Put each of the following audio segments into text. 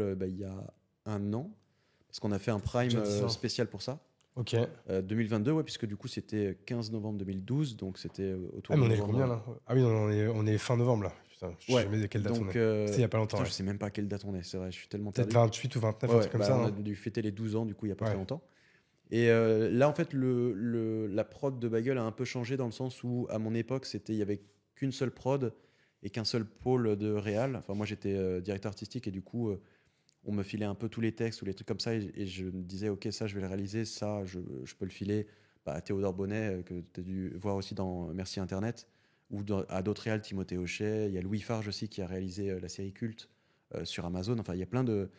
il y a un an, parce qu'on a fait un prime Déjà 10 ans. spécial pour ça. Ok. 2022, ouais, puisque du coup c'était 15 novembre 2012, donc c'était autour Ah, mais de on est novembre. combien là? Ah oui, non, on est fin novembre là. Putain, je sais Ouais, jamais de quelle date on donc est. C'était il y a pas longtemps. putain, Ouais. je sais même pas à quelle date on est, c'est vrai, je suis tellement Peut-être perdu. 28 ou 29, un truc comme ça. On a Non dû fêter les 12 ans du coup il y a pas ouais. très longtemps. Et là en fait la prod de Bagel a un peu changé dans le sens où à mon époque il y avait qu'une seule prod et qu'un seul pôle de réal. Enfin moi j'étais directeur artistique et du coup on me filait un peu tous les textes ou les trucs comme ça et je me disais ok ça je vais le réaliser, ça je peux le filer à Théodore Bonnet que tu as dû voir aussi dans Merci Internet ou à d'autres réals, Timothée Hochet, il y a Louis Farge aussi qui a réalisé la série culte sur Amazon, enfin il y a plein de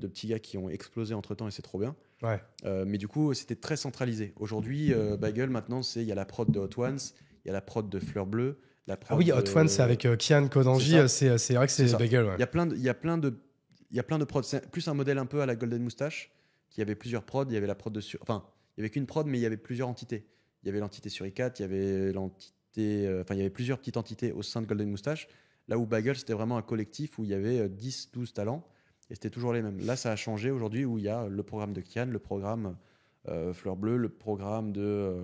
petits gars qui ont explosé entre temps et c'est trop bien. Ouais. Mais du coup c'était très centralisé. Aujourd'hui Bagel maintenant il y a la prod de Hot Ones, il y a la prod de Fleur Bleue, la Ah prod oui, Hot One, c'est avec Kian Kodanji. C'est vrai que c'est c'est ça. Bagel. Ouais. Il y a plein de, il y a plein de, il y a plein de prods. C'est plus un modèle un peu à la Golden Moustache, qui avait plusieurs prods. Il y avait la prod enfin, il y avait qu'une prod, mais il y avait plusieurs entités. Il y avait l'entité sur i4, il y avait l'entité, enfin, il y avait plusieurs petites entités au sein de Golden Moustache. Là où Bagel, c'était vraiment un collectif où il y avait 10, 12 talents, et c'était toujours les mêmes. Là, ça a changé aujourd'hui où il y a le programme de Kian, le programme Fleur Bleue, le programme de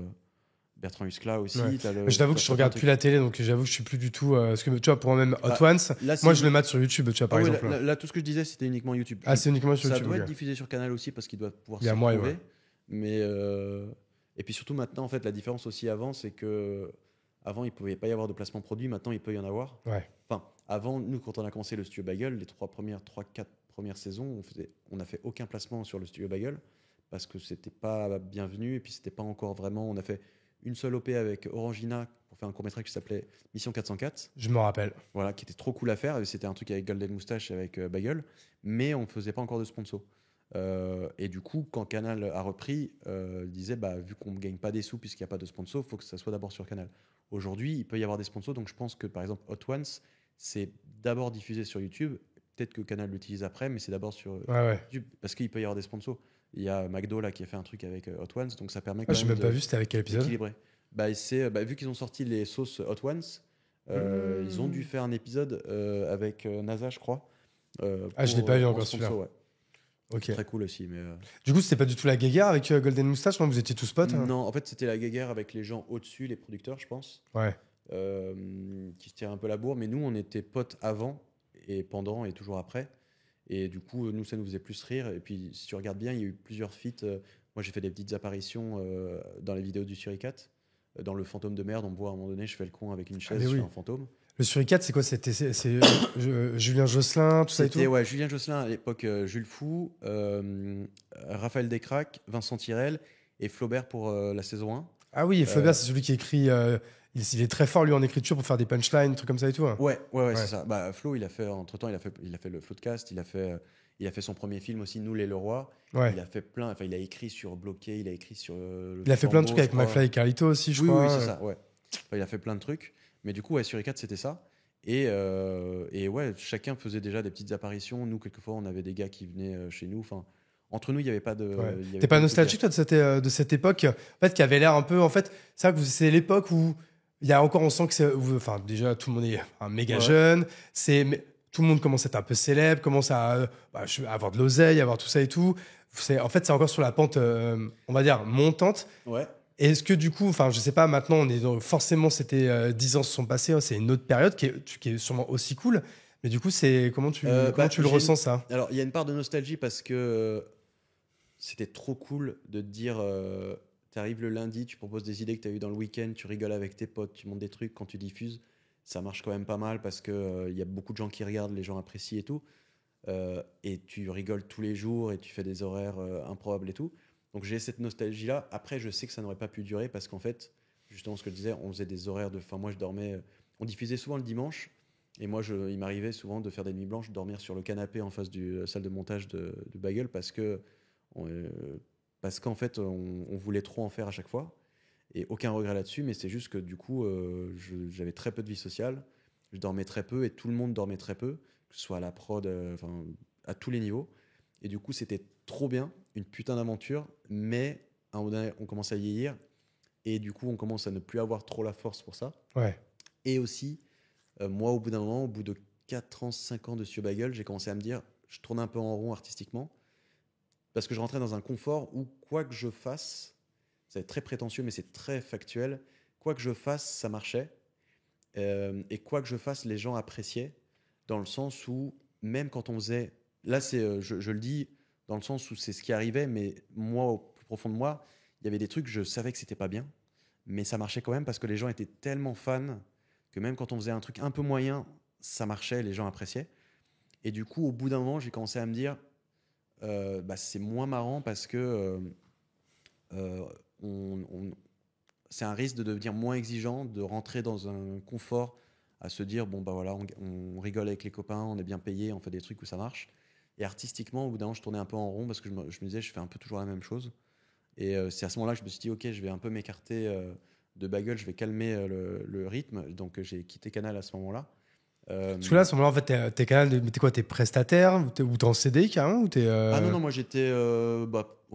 Bertrand Huskla aussi. Ouais. T'as Je t'avoue que t'as je plein de regarde trucs. plus la télé, donc j'avoue que je suis plus du tout. Parce que tu vois, pour moi-même, Hot Bah, Ones, là, moi c'est je le mate sur YouTube, tu vois, par Ah oui, exemple. là, tout ce que je disais, c'était uniquement YouTube. Ah, c'est uniquement sur Ça YouTube. doit Ok. être diffusé sur Canal aussi parce qu'il doit pouvoir Il y s'y a moi, retrouver. ouais. Mais et puis surtout maintenant, en fait, la différence aussi avant, c'est que avant, il pouvait pas y avoir de placement produit. Maintenant, il peut y en avoir. Ouais. Enfin, avant, nous, quand on a commencé le Studio Bagel, les 4 premières saisons, on n'a fait aucun placement sur le Studio Bagel parce que c'était pas bienvenu et puis c'était pas encore vraiment. On a fait une seule OP avec Orangina pour faire un court métrage qui s'appelait Mission 404. Je me rappelle. Voilà, qui était trop cool à faire. Et c'était un truc avec Golden Moustache et avec Bagel, mais on ne faisait pas encore de sponsor. Et du coup, quand Canal a repris, il disait vu qu'on ne gagne pas des sous puisqu'il n'y a pas de sponsor, il faut que ça soit d'abord sur Canal. Aujourd'hui, il peut y avoir des sponsors, donc je pense que par exemple Hot Ones, c'est d'abord diffusé sur YouTube. Peut-être que Canal l'utilise après, mais c'est d'abord sur Ouais, ouais. YouTube parce qu'il peut y avoir des sponsors. Il y a McDo là qui a fait un truc avec Hot Ones, donc ça permet Ah, quand j'ai même même pas vu, c'était avec quel épisode? d'équilibrer. Vu qu'ils ont sorti les sauces Hot Ones, ils ont dû faire un épisode avec NASA, je crois. Ah, je l'ai pas vu en encore sponsor, celui-là. ouais. Ok. C'est très cool aussi. Mais Du coup, c'était pas du tout la guéguerre avec Golden Moustache, non? Vous étiez tous potes, hein? non, en fait, c'était la guéguerre avec les gens au-dessus, les producteurs, je pense, Ouais. qui se tiraient un peu la bourre. Mais nous, on était potes avant et pendant et toujours après. Et du coup, nous, ça nous faisait plus rire. Et puis, si tu regardes bien, il y a eu plusieurs feats. Moi, j'ai fait des petites apparitions dans les vidéos du Suricat. Dans le fantôme de merde, on me voit à un moment donné, je fais le con avec une Ah, chaise, mais je oui. fais un fantôme. Le Suricat, c'est quoi? C'est Julien Josselin, tout ça et tout? C'était ouais, Julien Josselin à l'époque, Jules Fou, Raphaël Descraques, Vincent Tirel et Flaubert pour la saison 1. Ah oui, et Flaubert, Euh, c'est celui qui écrit. Il est très fort, lui, en écriture pour faire des punchlines, trucs comme ça et tout, hein. Ouais, Ouais. c'est ça. Flo, il a fait, entre-temps, il a fait le Floodcast, il a fait son premier film aussi, Nous les Leroy. Ouais. Il a fait plein, enfin, il a écrit sur Bloqué, il a écrit sur le Il a fait plein de Flambeau, trucs je avec crois. McFly et Carlito aussi, je Oui, crois. oui, c'est ça, ouais. Enfin, il a fait plein de trucs. Mais du coup, ouais, sur i4, c'était ça. Et ouais, chacun faisait déjà des petites apparitions. Nous, quelquefois, on avait des gars qui venaient chez nous. Enfin, entre nous, il n'y avait pas de. Ouais. Il y avait T'es pas pas de nostalgique, toi, de cette époque, en fait, qui avait l'air un peu. En fait, c'est vrai que c'est l'époque où il y a encore, on sent que c'est. Enfin, déjà, tout le monde est méga Ouais. jeune. Mais tout le monde commence à être un peu célèbre, commence à avoir de l'oseille, avoir tout ça et tout. En fait, c'est encore sur la pente, on va dire, montante. Ouais. Est-ce que du coup, enfin, je sais pas, maintenant, forcément, c'était 10 ans se sont passés, hein, c'est une autre période qui est sûrement aussi cool. Mais du coup, comment tu le ressens, ça? Alors, il y a une part de nostalgie parce que c'était trop cool de te dire t'arrives le lundi, tu proposes des idées que tu as eues dans le week-end, tu rigoles avec tes potes, tu montes des trucs quand tu diffuses. Ça marche quand même pas mal parce que il y a beaucoup de gens qui regardent, les gens apprécient et tout. Et tu rigoles tous les jours et tu fais des horaires improbables et tout. Donc j'ai cette nostalgie-là. Après, je sais que ça n'aurait pas pu durer parce qu'en fait, justement, ce que je disais, on faisait des horaires de. Enfin, moi, je dormais. On diffusait souvent le dimanche. Et moi, il m'arrivait souvent de faire des nuits blanches, de dormir sur le canapé en face du salle de montage de Bagel on- parce qu'en fait, on voulait trop en faire à chaque fois. Et aucun regret là-dessus, mais c'est juste que du coup, j'avais très peu de vie sociale. Je dormais très peu et tout le monde dormait très peu, que ce soit à la prod, enfin, à tous les niveaux. Et du coup, c'était trop bien, une putain d'aventure, mais à un moment donné, on commence à vieillir et du coup, on commence à ne plus avoir trop la force pour ça. Ouais. Et aussi, moi, au bout d'un moment, au bout de 4 ans, 5 ans de Studio Bagel, j'ai commencé à me dire, je tournais un peu en rond artistiquement parce que je rentrais dans un confort où quoi que je fasse, ça va être très prétentieux, mais c'est très factuel. Quoi que je fasse, ça marchait. Et quoi que je fasse, les gens appréciaient, dans le sens où, même quand on faisait. Là, je le dis dans le sens où c'est ce qui arrivait, mais moi, au plus profond de moi, il y avait des trucs, je savais que c'était pas bien, mais ça marchait quand même parce que les gens étaient tellement fans que même quand on faisait un truc un peu moyen, ça marchait, les gens appréciaient. Et du coup, au bout d'un moment, j'ai commencé à me dire, c'est moins marrant parce que euh, on, c'est un risque de devenir moins exigeant, de rentrer dans un confort, à se dire bon bah voilà, on rigole avec les copains, on est bien payé, on fait des trucs où ça marche. Et artistiquement, au bout d'un moment, je tournais un peu en rond parce que je me disais je fais un peu toujours la même chose. Et c'est à ce moment-là que je me suis dit ok, je vais un peu m'écarter de Bagel, je vais calmer le rythme. Donc j'ai quitté Canal à ce moment-là. Parce que là, à ce moment-là, en fait, t'es canal, mais t'es quoi? T'es prestataire ou t'es en CD carrément ou t'es Ah non, non, moi j'étais, on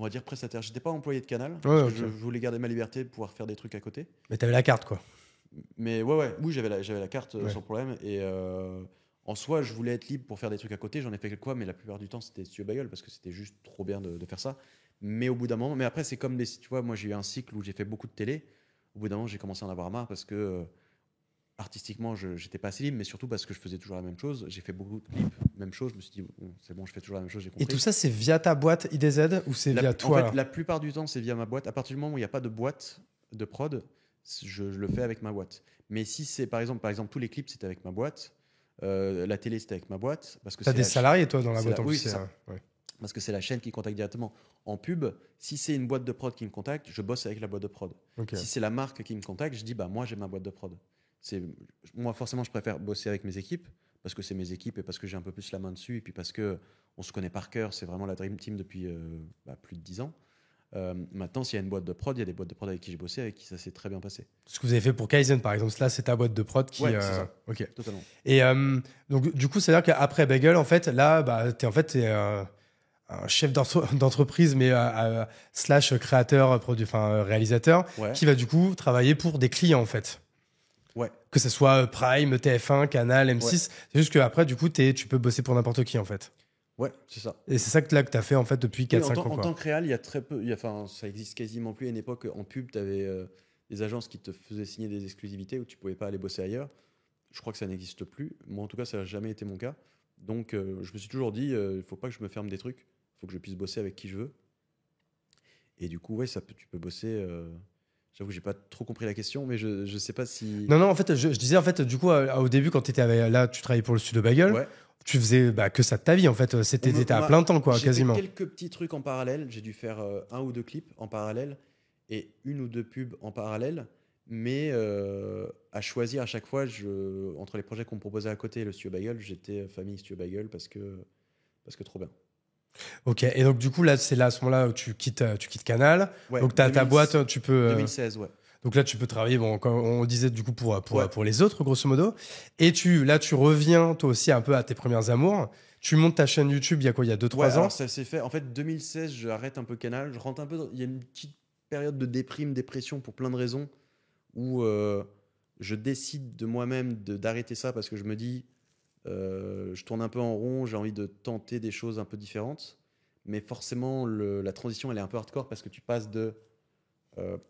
va dire prestataire. J'étais pas employé de Canal Ouais, parce que ok. je voulais garder ma liberté de pouvoir faire des trucs à côté. Mais t'avais la carte, quoi. Mais ouais, oui, j'avais la carte Ouais. sans problème. Et en soi, je voulais être libre pour faire des trucs à côté. J'en ai fait quelques fois, mais la plupart du temps, c'était Studio Bagel parce que c'était juste trop bien de faire ça. Mais au bout d'un moment, mais après, c'est comme tu vois, moi j'ai eu un cycle où j'ai fait beaucoup de télé. Au bout d'un moment, j'ai commencé à en avoir marre parce que artistiquement, j'étais pas assez libre, mais surtout parce que je faisais toujours la même chose. J'ai fait beaucoup de clips, même chose. Je me suis dit, bon, c'est bon, je fais toujours la même chose, j'ai Et tout compris. ça, c'est via ta boîte IDZ ou c'est via En toi fait, là? la plupart du temps, c'est via ma boîte. À partir du moment où il n'y a pas de boîte de prod, je le fais avec ma boîte. Mais si c'est par exemple, tous les clips, c'était avec ma boîte. La télé, c'était avec ma boîte. Parce que T'as c'est des salariés, toi, dans la boîte en plus. Oui, c'est ça. Ouais. Parce que c'est la chaîne qui contacte directement. En pub, si c'est une boîte de prod qui me contacte, je bosse avec la boîte de prod. Ok. Si c'est la marque qui me contacte, je dis, bah, moi, j'ai ma boîte de prod. Moi, forcément, je préfère bosser avec mes équipes parce que c'est mes équipes et parce que j'ai un peu plus la main dessus et puis parce que on se connaît par cœur. C'est vraiment la Dream Team depuis plus de 10 ans. Maintenant, s'il y a une boîte de prod, il y a des boîtes de prod avec qui j'ai bossé, avec qui ça s'est très bien passé. Ce que vous avez fait pour Kaizen, par exemple, là, c'est ta boîte de prod qui. Ouais, c'est ça. Ok. Totalement. Et donc, du coup, c'est-à-dire qu'après Bagel, en fait, là, bah, t'es un chef d'entreprise, mais slash créateur, réalisateur, Ouais. qui va du coup travailler pour des clients, en fait. Ouais. Que ce soit Prime, TF1, Canal, Ouais. M6. C'est juste qu'après, du coup, tu peux bosser pour n'importe qui, en fait. Ouais, c'est ça. Et c'est ça que là que tu as fait en fait depuis Oui, 4-5 ans. en Quoi. tant que réal, il y a très peu. Enfin, ça existe quasiment plus. À une époque, en pub, tu avais des agences qui te faisaient signer des exclusivités où tu pouvais pas aller bosser ailleurs. Je crois que ça n'existe plus. Moi, en tout cas, ça n'a jamais été mon cas. Donc, je me suis toujours dit, il faut pas que je me ferme des trucs. Il faut que je puisse bosser avec qui je veux. Et du coup, ouais, tu peux bosser. J'avoue que j'ai pas trop compris la question, mais je sais pas si. Non, en fait, je disais, en fait, du coup, au début, quand tu étais là, tu travaillais pour le studio Bagel, Ouais. tu faisais que ça de ta vie, en fait. T'étais à plein temps, quoi, quasiment. J'ai fait quelques petits trucs en parallèle. J'ai dû faire un ou deux clips en parallèle et une ou deux pubs en parallèle. Mais à choisir à chaque fois, entre les projets qu'on me proposait à côté et le studio Bagel, j'étais famille studio Bagel parce que trop bien. Ok, et donc, du coup, là, c'est là, à ce moment-là où tu quittes Canal. Ouais, Donc, tu as ta boîte, tu peux. 2016, ouais. Donc là, tu peux travailler, bon, comme on disait, du coup, Ouais. pour les autres, grosso modo. Et là, tu reviens, toi aussi, un peu à tes premières amours. Tu montes ta chaîne YouTube, il y a quoi? Il y a 2-3 ans? Alors ça s'est fait. En fait, 2016, j'arrête un peu Canal. Je rentre un peu. Il y a une petite période de dépression pour plein de raisons où je décide de moi-même d'arrêter ça parce que je me dis, je tourne un peu en rond, j'ai envie de tenter des choses un peu différentes. Mais forcément, la transition, elle est un peu hardcore parce que tu passes de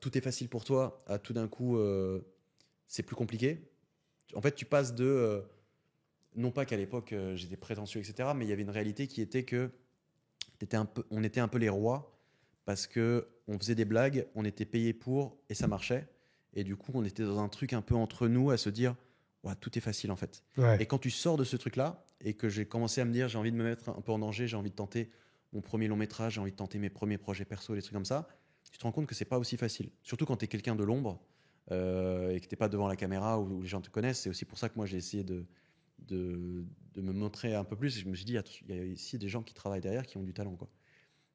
tout est facile pour toi à tout d'un coup, c'est plus compliqué. En fait, tu passes de non pas qu'à l'époque j'étais prétentieux, etc., mais il y avait une réalité qui était que on était un peu les rois parce que on faisait des blagues, on était payé pour et ça marchait. Et du coup, on était dans un truc un peu entre nous à se dire, ouais, tout est facile en fait. Ouais. Et quand tu sors de ce truc-là et que j'ai commencé à me dire, j'ai envie de me mettre un peu en danger, j'ai envie de tenter mon premier long métrage, j'ai envie de tenter mes premiers projets perso, des trucs comme ça, tu te rends compte que c'est pas aussi facile. Surtout quand tu es quelqu'un de l'ombre et que t'es pas devant la caméra où les gens te connaissent. C'est aussi pour ça que moi j'ai essayé de me montrer un peu plus. Et je me suis dit, il y a ici des gens qui travaillent derrière qui ont du talent, quoi.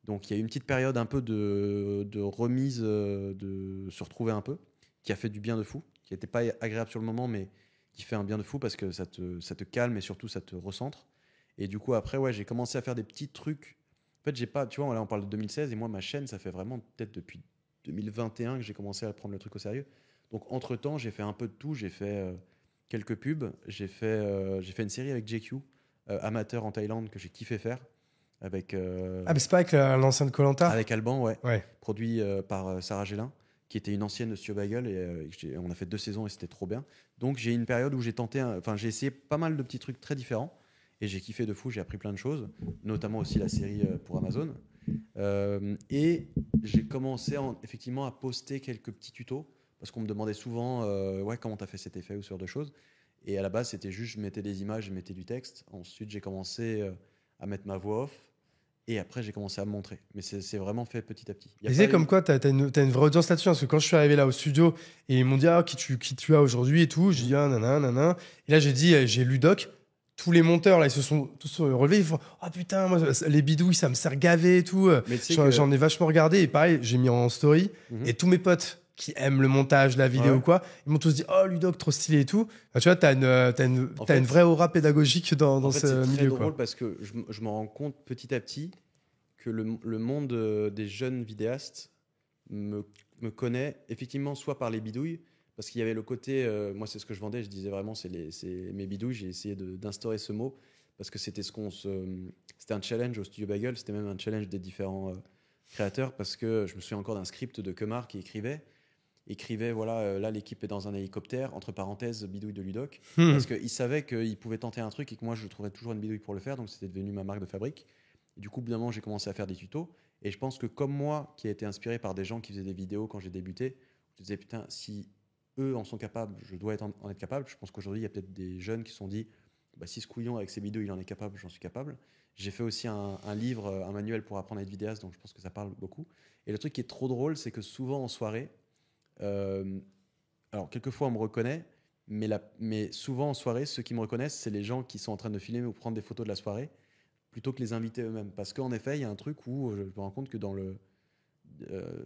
Donc il y a eu une petite période un peu de remise, de se retrouver un peu, qui a fait du bien de fou, qui n'était pas agréable sur le moment, mais qui fait un bien de fou parce que ça te calme et surtout ça te recentre. Et du coup, après, ouais, j'ai commencé à faire des petits trucs. En fait, j'ai pas, tu vois, là on parle de 2016 et moi, ma chaîne, ça fait vraiment peut-être depuis 2021 que j'ai commencé à prendre le truc au sérieux. Donc entre-temps, j'ai fait un peu de tout. J'ai fait quelques pubs. J'ai fait une série avec JQ, amateur en Thaïlande, que j'ai kiffé faire. avec. Ah, mais c'est pas avec l'ancien de Koh-Lanta? Avec Alban, ouais. Ouais. Produit par Sarah Gélin, qui était une ancienne de Studio Bagel. Et on a fait 2 saisons et c'était trop bien. Donc j'ai une période où j'ai j'ai essayé pas mal de petits trucs très différents. Et j'ai kiffé de fou, j'ai appris plein de choses, notamment aussi la série pour Amazon. Et j'ai commencé effectivement à poster quelques petits tutos, parce qu'on me demandait souvent ouais, comment tu as fait cet effet ou ce genre de choses. Et à la base, c'était juste, je mettais des images, je mettais du texte. Ensuite, j'ai commencé à mettre ma voix off. Et après, j'ai commencé à me montrer. Mais c'est vraiment fait petit à petit. Et c'est comme quoi, t'as une vraie audience là-dessus. Parce que quand je suis arrivé là au studio, et ils m'ont dit, ah, qui tu as aujourd'hui et tout, je dis, ah, nanana. Et là, j'ai dit, j'ai Ludoc. Tous les monteurs, là, ils se sont tous relevés. Ils font, ah putain, moi, les bidouilles, ça me sert gavé et tout. J'en ai vachement regardé. Et pareil, j'ai mis en story. Et tous mes potes qui aiment le montage, la vidéo ou quoi, ils m'ont tous dit, oh, Ludoc, trop stylé et tout. Enfin, tu vois, t'as une vraie aura pédagogique dans ce milieu. C'est très drôle parce que je me rends compte petit à petit que le monde des jeunes vidéastes me connaît effectivement soit par les bidouilles, parce qu'il y avait le côté, moi c'est ce que je vendais, je disais vraiment c'est mes bidouilles, j'ai essayé d'instaurer ce mot, parce que c'était c'était un challenge au Studio Bagel, c'était même un challenge des différents créateurs, parce que je me souviens encore d'un script de Kemar qui écrivait voilà, là l'équipe est dans un hélicoptère, entre parenthèses bidouille de Ludoc, parce qu'il savait qu'il pouvait tenter un truc et que moi je trouverais toujours une bidouille pour le faire, donc c'était devenu ma marque de fabrique. Et du coup, évidemment, j'ai commencé à faire des tutos. Et je pense que comme moi, qui a été inspiré par des gens qui faisaient des vidéos quand j'ai débuté, je me disais, putain, si eux en sont capables, je dois en être capable. Je pense qu'aujourd'hui, il y a peut-être des jeunes qui se sont dit, bah, si ce couillon avec ses vidéos, il en est capable, j'en suis capable. J'ai fait aussi un livre, un manuel pour apprendre à être vidéaste, donc je pense que ça parle beaucoup. Et le truc qui est trop drôle, c'est que souvent en soirée, alors quelquefois on me reconnaît, mais souvent en soirée, ceux qui me reconnaissent, c'est les gens qui sont en train de filmer ou prendre des photos de la soirée, plutôt que les invités eux-mêmes. Parce qu'en effet, il y a un truc où je me rends compte que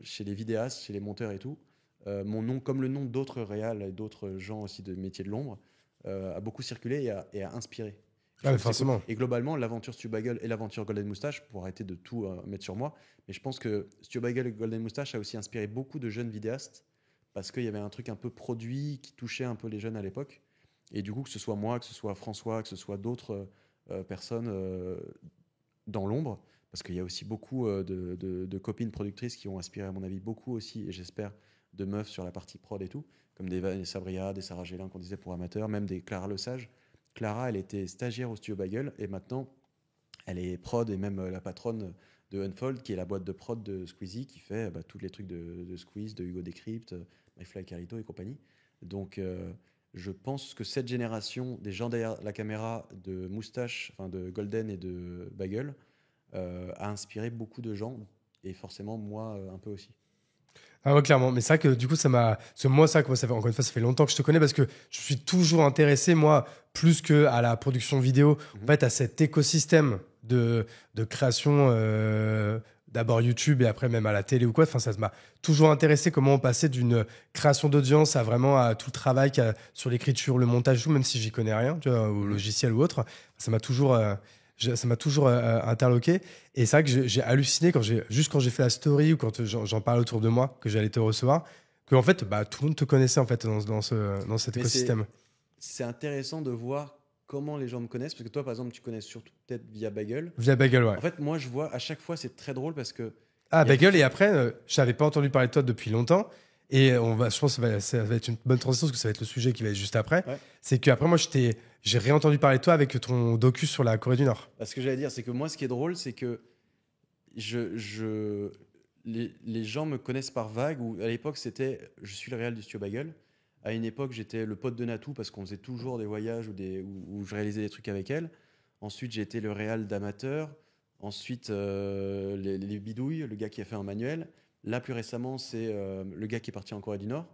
chez les vidéastes, chez les monteurs et tout, mon nom, comme le nom d'autres réals et d'autres gens aussi de métiers de l'ombre, a beaucoup circulé et a inspiré. Ah, forcément. Et globalement, l'aventure Studio Bagel et l'aventure Golden Moustache, pour arrêter de tout mettre sur moi, mais je pense que Studio Bagel et Golden Moustache a aussi inspiré beaucoup de jeunes vidéastes, parce qu'il y avait un truc un peu produit qui touchait un peu les jeunes à l'époque. Et du coup, que ce soit moi, que ce soit François, que ce soit d'autres personnes dans l'ombre, parce qu'il y a aussi beaucoup de copines productrices qui ont inspiré, à mon avis, beaucoup aussi, et j'espère, de meufs sur la partie prod et tout, comme des Vanessa Bria, des Sarah Gélin qu'on disait pour amateurs, même des Clara Lesage. Clara, elle était stagiaire au Studio Bagel, et maintenant, elle est prod et même la patronne de Unfold, qui est la boîte de prod de Squeezie, qui fait tous les trucs de Squeeze, de Hugo Décrypte, MyFly Carito et compagnie. Donc, je pense que cette génération des gens derrière la caméra de Moustache, enfin de Golden et de Bagel, a inspiré beaucoup de gens, et forcément moi un peu aussi. Ah ouais, clairement. Mais c'est vrai que du coup, moi, ça fait, encore une fois, ça fait longtemps que je te connais parce que je suis toujours intéressé, moi, plus que à la production vidéo, en fait, à cet écosystème de création, d'abord YouTube et après même à la télé ou quoi. Enfin, ça m'a toujours intéressé comment on passait d'une création d'audience à vraiment à tout le travail sur l'écriture, le montage, tout, même si j'y connais rien, tu vois, au logiciel ou autre. Ça m'a toujours interloqué. Et c'est vrai que j'ai halluciné quand j'ai fait la story ou quand j'en parlais autour de moi, que j'allais te recevoir, que en fait, tout le monde te connaissait en fait dans cet écosystème. C'est intéressant de voir comment les gens me connaissent, parce que toi, par exemple, tu connais surtout peut-être via Bagel. Via Bagel, ouais. En fait, moi, je vois à chaque fois, c'est très drôle parce que... Bagel, et après, je n'avais pas entendu parler de toi depuis longtemps. Et je pense que ça va être une bonne transition, parce que ça va être le sujet qui va être juste après. Ouais. C'est qu'après, moi, j'ai réentendu parler de toi avec ton docu sur la Corée du Nord. Ce que j'allais dire, c'est que moi, ce qui est drôle, c'est que les gens me connaissent par vague, où à l'époque, c'était « je suis le réal du Studio Bagel ». À une époque, j'étais le pote de Natou, parce qu'on faisait toujours des voyages où je réalisais des trucs avec elle. Ensuite, j'ai été le réal d'amateur. Ensuite, les bidouilles, le gars qui a fait un manuel. Là, plus récemment, c'est le gars qui est parti en Corée du Nord.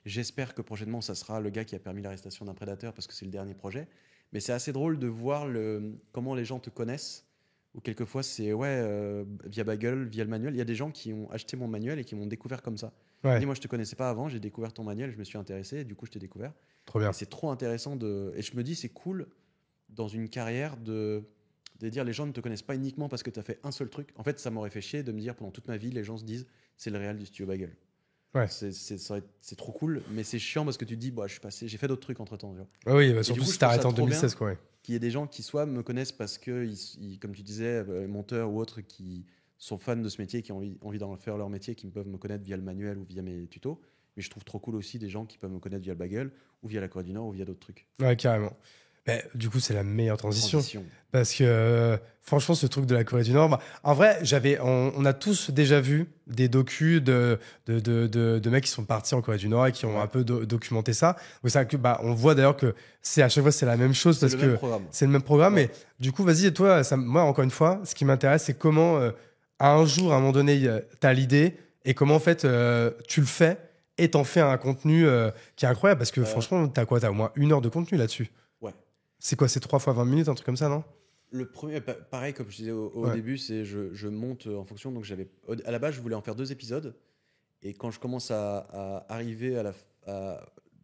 J'espère que prochainement, ça sera le gars qui a permis l'arrestation d'un prédateur, parce que c'est le dernier projet. Mais c'est assez drôle de voir comment les gens te connaissent. Ou quelquefois, c'est via Bagel, via le manuel. Il y a des gens qui ont acheté mon manuel et qui m'ont découvert comme ça. Ouais. Moi, je te connaissais pas avant, j'ai découvert ton manuel, je me suis intéressé, et du coup, je t'ai découvert. Trop bien. Et c'est trop intéressant et je me dis, c'est cool dans une carrière de dire les gens ne te connaissent pas uniquement parce que tu as fait un seul truc. En fait, ça m'aurait fait chier de me dire pendant toute ma vie, les gens se disent c'est le réal du Studio Bagel. Ouais. C'est trop cool, mais c'est chiant parce que tu te dis j'ai fait d'autres trucs entre temps. Oui, surtout si t'arrêtes en 2016, quoi. Ouais. qu'il y ait des gens qui soit me connaissent parce que, comme tu disais, monteurs ou autres qui sont fans de ce métier, qui ont envie d'en faire leur métier, qui peuvent me connaître via le manuel ou via mes tutos. Mais je trouve trop cool aussi des gens qui peuvent me connaître via le bagel ou via la Corée du Nord ou via d'autres trucs. Ouais, carrément. Mais, du coup, c'est la meilleure transition. Transition. Parce que franchement, ce truc de la Corée du Nord, bah, en vrai, on a tous déjà vu des docus de mecs qui sont partis en Corée du Nord et qui ont un peu documenté ça. Donc, on voit d'ailleurs que à chaque fois, c'est la même chose parce que c'est le même programme. Ouais. Mais du coup, vas-y, et toi, moi, encore une fois, ce qui m'intéresse, c'est comment, à un jour, à un moment donné, tu as l'idée et comment, en fait, tu le fais et t'en fais un contenu qui est incroyable. Parce que franchement, t'as quoi? T'as au moins 1 heure de contenu là-dessus. Ouais. C'est quoi? C'est 3 fois 20 minutes, un truc comme ça, non? Le premier, pareil, comme je disais au début, c'est je monte en fonction. Donc, à la base, je voulais en faire 2 épisodes. Et quand je commence à arriver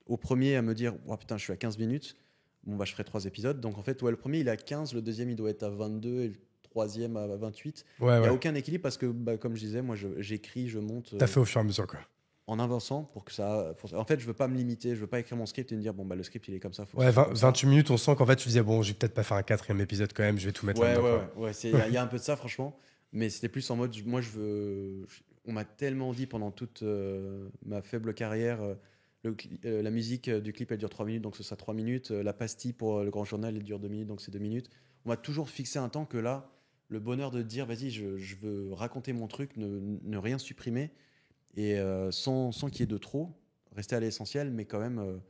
au premier, à me dire, oh, putain, je suis à 15 minutes, bon, bah, je ferai 3 épisodes. Donc, en fait, le premier, il est à 15, le deuxième, il doit être à 22, et le troisième à 28. Il n'y a aucun équilibre parce que, comme je disais, moi, j'écris, je monte. T'as fait au fur et à mesure, quoi. En avançant pour que ça. En fait, je veux pas me limiter, je veux pas écrire mon script et me dire, bon, bah, le script, il est comme ça. 28 minutes, on sent qu'en fait, tu disais, bon, je vais peut-être pas faire un 4e épisode quand même, je vais tout mettre là-dedans. Ouais, il y a un peu de ça, franchement. Mais c'était plus en mode, moi, on m'a tellement dit pendant toute ma faible carrière, la musique du clip, elle dure 3 minutes, donc ce sera 3 minutes. La pastille pour le grand journal, elle dure 2 minutes, donc c'est 2 minutes. On m'a toujours fixé un temps que là, le bonheur de dire, vas-y, je veux raconter mon truc, ne rien supprimer, et sans qu'il y ait de trop, rester à l'essentiel, mais quand même.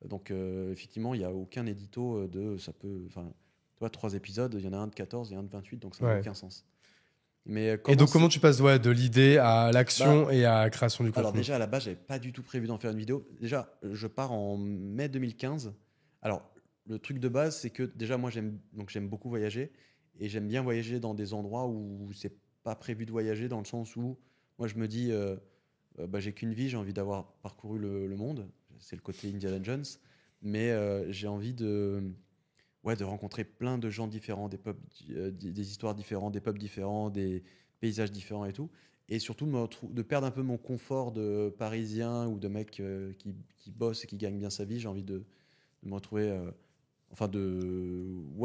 Donc, effectivement, il n'y a aucun édito ça peut. Enfin, tu vois, 3 épisodes, il y en a un de 14 et un de 28, donc ça n'a aucun sens. Mais et donc, comment tu passes de l'idée à l'action et à la création du contenu? Alors, déjà, à la base, j'avais pas du tout prévu d'en faire une vidéo. Déjà, je pars en mai 2015. Alors, le truc de base, c'est que déjà, moi, j'aime beaucoup voyager et j'aime bien voyager dans des endroits où c'est pas prévu de voyager, dans le sens où moi, je me dis, j'ai qu'une vie, j'ai envie d'avoir parcouru le monde. C'est le côté Indiana Jones. Mais j'ai envie de rencontrer plein de gens différents, des peuples, des histoires différentes, des peuples différents, des paysages différents et tout. Et surtout de perdre un peu mon confort de parisien ou de mec qui bosse et qui gagne bien sa vie. J'ai envie de me retrouver,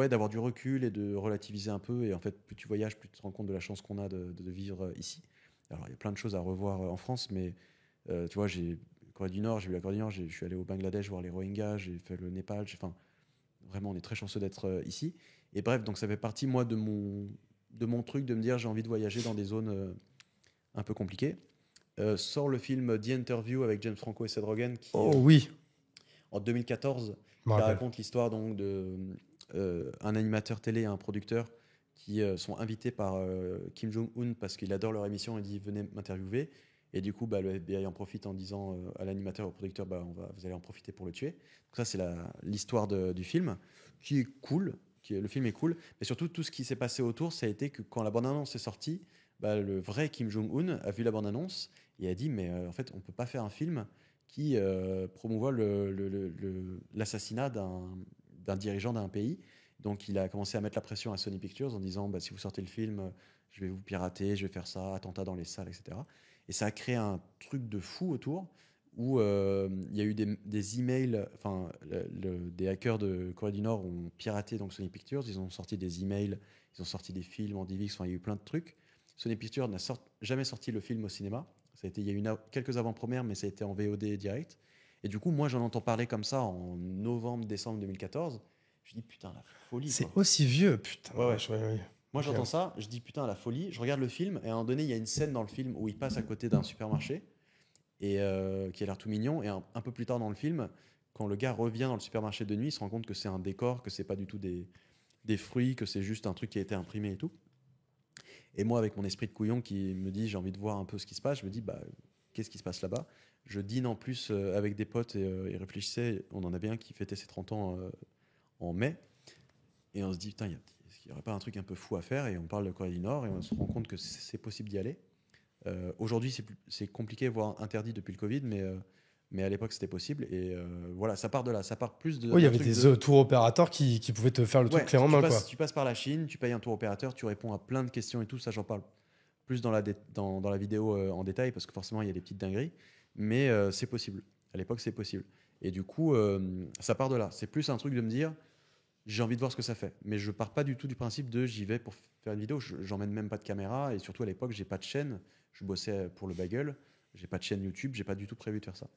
d'avoir du recul et de relativiser un peu. Et en fait, plus tu voyages, plus tu te rends compte de la chance qu'on a de vivre ici. Alors, il y a plein de choses à revoir en France, mais tu vois, Corée du Nord, j'ai vu la Corée du Nord, je suis allé au Bangladesh voir les Rohingyas, j'ai fait le Népal, vraiment, on est très chanceux d'être ici. Et bref, donc ça fait partie, moi, de mon truc de me dire j'ai envie de voyager dans des zones un peu compliquées. Sort le film The Interview avec James Franco et Seth Rogen qui, en 2014, qui raconte l'histoire donc un animateur télé et un producteur qui sont invités par Kim Jong-un parce qu'il adore leur émission et dit venez m'interviewer. Et du coup, le FBI en profite en disant à l'animateur et au producteur vous allez en profiter pour le tuer. Donc ça, c'est l'histoire du film qui est cool. Le film est cool. Mais surtout, tout ce qui s'est passé autour, ça a été que quand la bande-annonce est sortie, le vrai Kim Jong-un a vu la bande-annonce et a dit mais en fait, on ne peut pas faire un film qui promouvoit l'assassinat d'un dirigeant d'un pays. Donc il a commencé à mettre la pression à Sony Pictures en disant si vous sortez le film, je vais vous pirater, je vais faire ça, attentat dans les salles, etc. Et ça a créé un truc de fou autour où il y a eu des emails, des hackers de Corée du Nord ont piraté donc Sony Pictures, ils ont sorti des emails, ils ont sorti des films en DivX, il y a eu plein de trucs. Sony Pictures n'a jamais sorti le film au cinéma. Il y a eu quelques avant-premières, mais ça a été en VOD direct. Et du coup, moi, j'en entends parler comme ça en novembre-décembre 2014. Je dis putain, la folie. C'est aussi vieux, putain. Ouais. Moi, j'entends ça, je dis putain, la folie. Je regarde le film et à un moment donné, il y a une scène dans le film où il passe à côté d'un supermarché et qui a l'air tout mignon. Et un peu plus tard dans le film, quand le gars revient dans le supermarché de nuit, il se rend compte que c'est un décor, que c'est pas du tout des fruits, que c'est juste un truc qui a été imprimé et tout. Et moi, avec mon esprit de couillon qui me dit j'ai envie de voir un peu ce qui se passe, je me dis qu'est-ce qui se passe là-bas? Je dîne en plus avec des potes et ils réfléchissaient. On en avait un qui fêtait ses 30 ans en mai. Et on se dit, putain, est-ce qu'il n'y aurait pas un truc un peu fou à faire? Et on parle de Corée du Nord et on se rend compte que c'est possible d'y aller. Aujourd'hui, c'est compliqué, voire interdit depuis le Covid, mais à l'époque, c'était possible. Et voilà, ça part de là. Ça part plus de. Oui, il y avait des tours opérateurs qui pouvaient te faire le truc clé en main. Tu passes par la Chine, tu payes un tour opérateur, tu réponds à plein de questions et tout. Ça, j'en parle plus dans la vidéo en détail parce que forcément, il y a des petites dingueries. Mais c'est possible. À l'époque, c'est possible. Et du coup, ça part de là. C'est plus un truc de me dire. j'ai envie de voir ce que ça fait. Mais je pars pas du tout du principe de j'y vais pour faire une vidéo. J'emmène même pas de caméra et surtout à l'époque, j'ai pas de chaîne. Je bossais pour le bagel. J'ai pas de chaîne YouTube. J'ai pas du tout prévu de faire ça.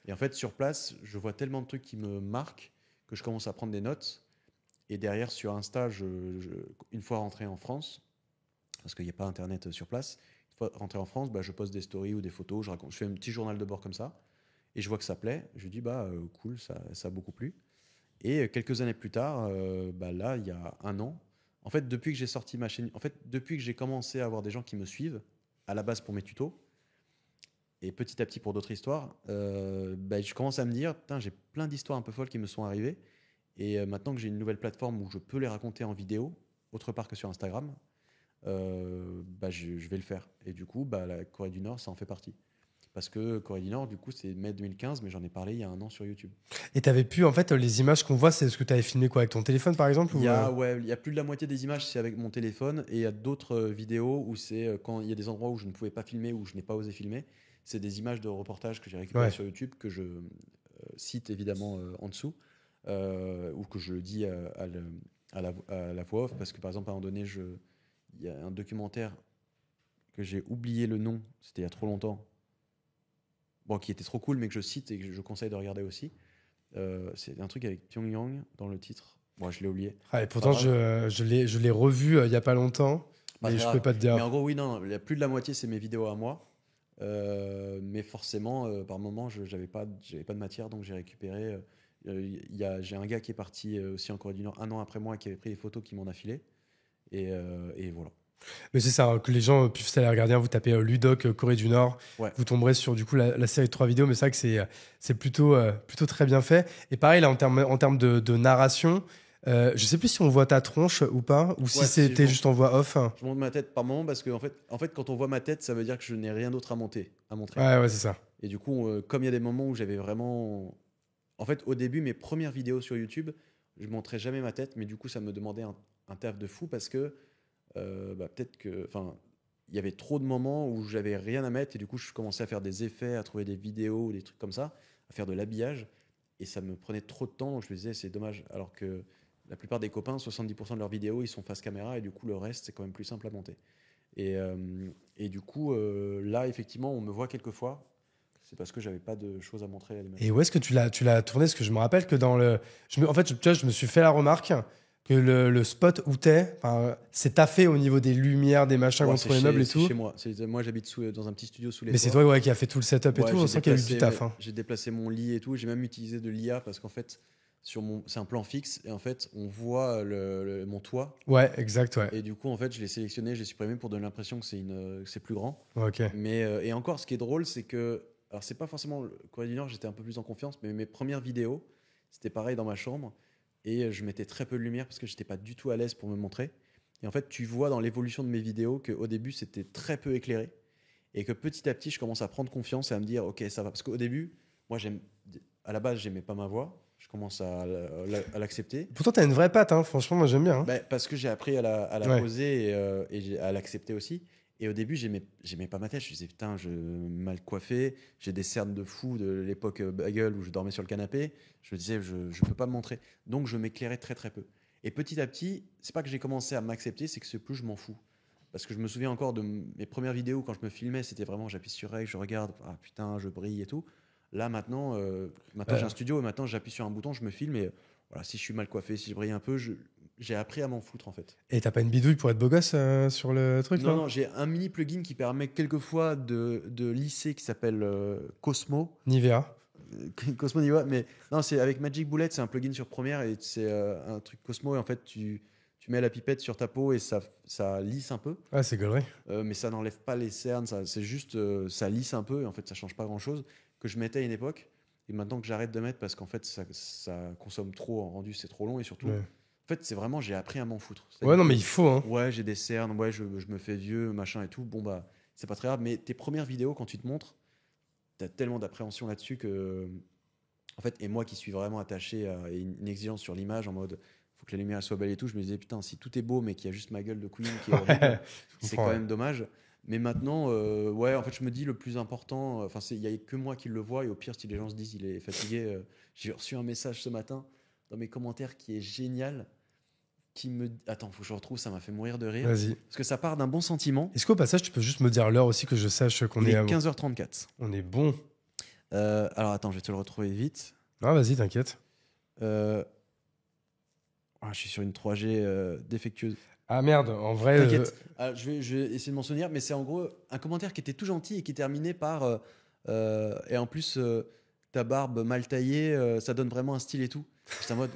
Et en fait, sur place, je vois tellement de trucs qui me marquent que je commence à prendre des notes. Et derrière, sur Insta, une fois rentré en France, parce qu'il n'y a pas Internet sur place, une fois rentré en France, bah, je poste des stories ou des photos. Je fais un petit journal de bord comme ça. Et je vois que ça plaît. Je dis, cool, ça a beaucoup plu. Et quelques années plus tard, là, il y a un an, en fait, depuis que j'ai sorti ma chaîne, en fait, depuis que j'ai commencé à avoir des gens qui me suivent, à la base pour mes tutos, et petit à petit pour d'autres histoires, je commence à me dire, putain, j'ai plein d'histoires un peu folles qui me sont arrivées. Et maintenant que j'ai une nouvelle plateforme où je peux les raconter en vidéo, autre part que sur Instagram, je vais le faire. Et du coup, la Corée du Nord, ça en fait partie. Parce que Corée du Nord, du coup, c'est mai 2015, mais j'en ai parlé il y a un an sur YouTube. Et t'avais pu, en fait, les images qu'on voit, c'est ce que t'avais filmé quoi, avec ton téléphone, par exemple ou, Il y a plus de la moitié des images, c'est avec mon téléphone. Et il y a d'autres vidéos où c'est quand il y a des endroits où je ne pouvais pas filmer, où je n'ai pas osé filmer. C'est des images de reportage que j'ai récupérées Ouais. sur YouTube, que je cite évidemment en dessous, ou que je dis à la voix off. Parce que par exemple, à un moment donné, il y a un documentaire que j'ai oublié le nom, c'était il y a trop longtemps, bon, qui était trop cool, mais que je cite et que je conseille de regarder aussi. C'est un truc avec Pyongyang dans le titre. Bon, je l'ai oublié. Ah, et Pas pourtant, grave. je l'ai revu il y a pas longtemps, Pas mais très je peux grave. pas te Mais en dire. gros, oui, non, il y a plus de la moitié, c'est mes vidéos à moi. Mais forcément, par moment, j'avais pas de matière, donc j'ai récupéré. J'ai un gars qui est parti aussi en Corée du Nord un an après moi qui avait pris des photos qui m'en a filé. Et voilà. Mais c'est ça, hein, que les gens puissent aller regarder. Hein, vous tapez Ludoc Corée du Nord, Ouais. vous tomberez sur du coup la série de 3 vidéos, mais c'est vrai que c'est plutôt très bien fait. Et pareil, là, en termes de narration, je sais plus si on voit ta tronche ou pas, ou si Ouais, si c'était juste en voix off. Hein. je monte ma tête par moment parce que en fait, quand on voit ma tête, ça veut dire que je n'ai rien d'autre à montrer. Ouais, ouais, c'est ça. Et du coup, comme il y a des moments où j'avais vraiment. En fait, au début, mes premières vidéos sur YouTube, je montrais jamais ma tête, mais du coup, ça me demandait un taf de fou parce que peut-être que. Enfin, il y avait trop de moments où j'avais rien à mettre et du coup, je commençais à faire des effets, à trouver des vidéos ou des trucs comme ça, à faire de l'habillage. Et ça me prenait trop de temps, donc je me disais, c'est dommage. Alors que la plupart des copains, 70% de leurs vidéos, ils sont face caméra et du coup, le reste, c'est quand même plus simple à monter. Et, euh, et du coup, là, effectivement, on me voit quelques fois. C'est parce que j'avais pas de choses à montrer à Et l'image. où est-ce que tu l'as tourné? Parce que je me rappelle que dans le. En fait, tu vois, je me suis fait la remarque que le spot où t'es, enfin, c'est taffé au niveau des lumières, des machins Ouais, contre les meubles et c'est tout. chez moi. Moi, j'habite dans un petit studio sous les Mais c'est toits. toi ouais, qui a fait tout le setup et Ouais, tout. On sent qu'il y a eu du taf. Hein. j'ai déplacé mon lit et tout. J'ai même utilisé de l'IA parce qu'en fait, c'est un plan fixe et en fait, on voit mon toit. Ouais, exact, ouais. Et du coup, en fait, je l'ai sélectionné, je l'ai supprimé pour donner l'impression que c'est plus grand. Ok. Mais et encore, ce qui est drôle, c'est que alors c'est pas forcément le Corée du Nord, j'étais un peu plus en confiance, mais mes premières vidéos, c'était pareil dans ma chambre et je mettais très peu de lumière parce que j'étais pas du tout à l'aise pour me montrer. Et en fait, tu vois dans l'évolution de mes vidéos qu'au début, c'était très peu éclairé et que petit à petit, je commence à prendre confiance et à me dire, ok, ça va. Parce qu'au début, moi, à la base, j'aimais pas ma voix. Je commence à l'accepter. Pourtant, t'as une vraie patte, hein. Franchement, moi, j'aime bien. Hein. Parce que j'ai appris à la Ouais. poser et à l'accepter aussi. Et au début, j'aimais pas ma tête. Je me disais, putain, je mal coiffé. J'ai des cernes de fou de l'époque bagel où je dormais sur le canapé. Je me disais, je peux pas me montrer. Donc, je m'éclairais très, très peu. Et petit à petit, c'est pas que j'ai commencé à m'accepter, c'est que ce plus je m'en fous. Parce que je me souviens encore de mes premières vidéos quand je me filmais, c'était vraiment j'appuie sur rec, je regarde, ah putain, je brille et tout. Là maintenant j'ai un studio et maintenant j'appuie sur un bouton, je me filme et voilà, si je suis mal coiffé, si je brille un peu, j'ai appris à m'en foutre en fait. Et t'as pas une bidouille pour être beau gosse sur le truc, Non, là? non, j'ai un mini plugin qui permet quelquefois de lisser qui s'appelle Cosmo. Nivea. Cosmo Niwa, mais non, c'est avec Magic Bullet, c'est un plugin sur Premiere et c'est un truc Cosmo et en fait tu mets la pipette sur ta peau et ça lisse un peu. Ah, c'est gaulerie. Mais ça n'enlève pas les cernes, c'est juste ça lisse un peu et en fait ça change pas grand chose que je mettais à une époque et maintenant que j'arrête de mettre parce qu'en fait ça consomme trop en rendu, c'est trop long et surtout Ouais. en fait c'est vraiment j'ai appris à m'en foutre. Ouais, C'est-à-dire non, que, mais il faut, hein. ouais j'ai des cernes, ouais je me fais vieux machin et tout, bon bah c'est pas très grave mais tes premières vidéos quand tu te montres t'as tellement d'appréhension là-dessus que en fait et moi qui suis vraiment attaché à une exigence sur l'image en mode faut que la lumière soit belle et tout, je me disais putain si tout est beau mais qu'il y a juste ma gueule de queen qui est horrible, Ouais, je c'est comprends, quand ouais. même dommage. Mais maintenant, ouais, en fait, je me dis le plus important, enfin, il y a que moi qui le vois, et au pire, si les gens se disent il est fatigué, j'ai reçu un message ce matin dans mes commentaires qui est génial. qui me... Attends, faut que je retrouve, ça m'a fait mourir de rire. Vas-y. Parce que ça part d'un bon sentiment. Est-ce qu'au passage, tu peux juste me dire l'heure aussi que je sache qu'on Il est est à... 15h34. On est bon. Alors attends, je vais te le retrouver vite. Ah, vas-y, t'inquiète. Je suis sur une 3G défectueuse. Ah merde, en vrai... T'inquiète. Je vais essayer de m'en souvenir, mais c'est en gros un commentaire qui était tout gentil et qui terminait par... et en plus, ta barbe mal taillée, ça donne vraiment un style et tout. J'étais en mode...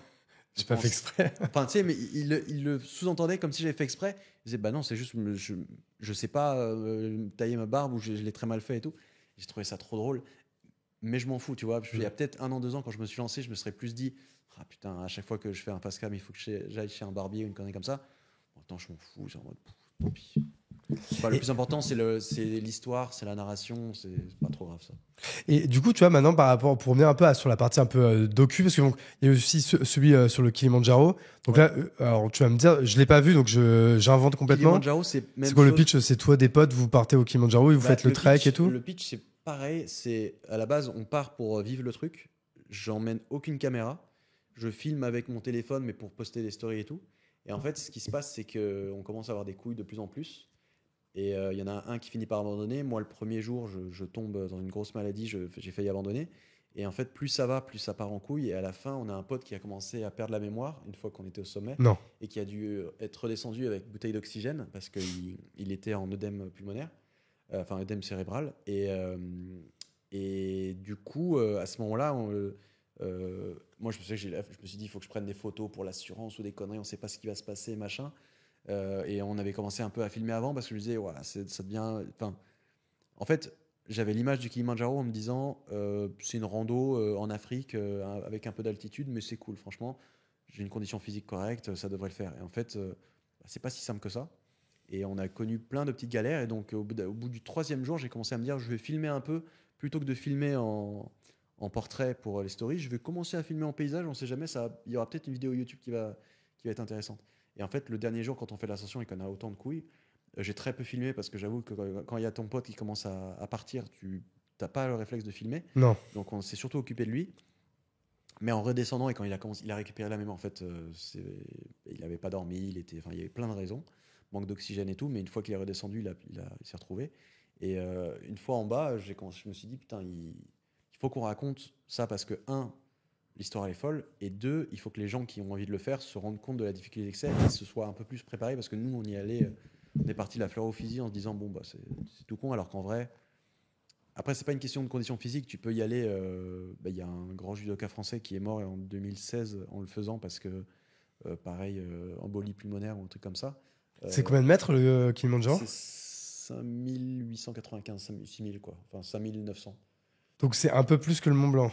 J'ai pas fait exprès. Enfin, tu sais, mais il le sous-entendait comme si j'avais fait exprès. Il disait, bah non, c'est juste, je sais pas tailler ma barbe ou je l'ai très mal fait et tout. J'ai trouvé ça trop drôle. Mais je m'en fous, tu vois. Il y a peut-être 1 an, 2 ans, quand je me suis lancé, je me serais plus dit, ah putain, à chaque fois que je fais un face cam, il faut que j'aille chez un barbier ou une connerie comme ça. Attends, je m'en fous, c'est en mode, tant pis. Enfin, le plus important, c'est l'histoire, c'est la narration, c'est pas trop grave ça. Et du coup, tu vois, maintenant, par rapport, pour revenir un peu sur la partie un peu docu, parce qu'il y a aussi celui sur le Kilimandjaro. Donc là, alors tu vas me dire, je l'ai pas vu, donc j'invente complètement. Kilimandjaro, c'est même C'est quoi le chose. pitch? C'est toi, des potes, vous partez au Kilimandjaro et vous faites le trek pitch, et tout? Le pitch, c'est pareil. C'est à la base, on part pour vivre le truc. J'emmène aucune caméra. Je filme avec mon téléphone, mais pour poster des stories et tout. Et en fait, ce qui se passe, c'est qu'on commence à avoir des couilles de plus en plus. Et il y en a un qui finit par abandonner. Moi, le premier jour, je tombe dans une grosse maladie. J'ai failli abandonner. Et en fait, plus ça va, plus ça part en couille. Et à la fin, on a un pote qui a commencé à perdre la mémoire une fois qu'on était au sommet. Non. Et qui a dû être redescendu avec bouteille d'oxygène parce qu'il était en œdème pulmonaire, enfin œdème cérébral. Et du coup, à ce moment-là, moi, je me suis dit, il faut que je prenne des photos pour l'assurance ou des conneries. On ne sait pas ce qui va se passer, machin. Et on avait commencé un peu à filmer avant parce que je me disais, voilà, ça devient. Enfin, en fait, j'avais l'image du Kilimandjaro en me disant, c'est une rando en Afrique avec un peu d'altitude, mais c'est cool, franchement. J'ai une condition physique correcte, ça devrait le faire. Et en fait, c'est pas si simple que ça. Et on a connu plein de petites galères. Et donc, au bout du 3e jour, j'ai commencé à me dire, je vais filmer un peu plutôt que de filmer en portrait pour les stories. Je vais commencer à filmer en paysage. On sait jamais, il y aura peut-être une vidéo YouTube qui va être intéressante. Et en fait, le dernier jour, quand on fait l'ascension et qu'on a autant de couilles, j'ai très peu filmé parce que j'avoue que quand il y a ton pote qui commence à partir, tu n'as pas le réflexe de filmer. Non. Donc, on s'est surtout occupé de lui. Mais en redescendant et quand il a récupéré la mémoire, en fait, il n'avait pas dormi, il y avait plein de raisons, manque d'oxygène et tout. Mais une fois qu'il est redescendu, il s'est retrouvé. Et une fois en bas, je me suis dit, putain, il faut qu'on raconte ça parce que, l'histoire est folle, et 2, il faut que les gens qui ont envie de le faire se rendent compte de la difficulté que c'est et se soient un peu plus préparés parce que nous, on y allait, on est parti la fleur au fusil en se disant, bon, bah, c'est tout con, alors qu'en vrai, après, c'est pas une question de condition physique, tu peux y aller. Y a un grand judoka français qui est mort en 2016 en le faisant parce que, pareil, embolie pulmonaire ou un truc comme ça. C'est combien de mètres le Kilimandjaro? C'est 5895, 6000 quoi, enfin 5900. Donc c'est un peu plus que le Mont Blanc.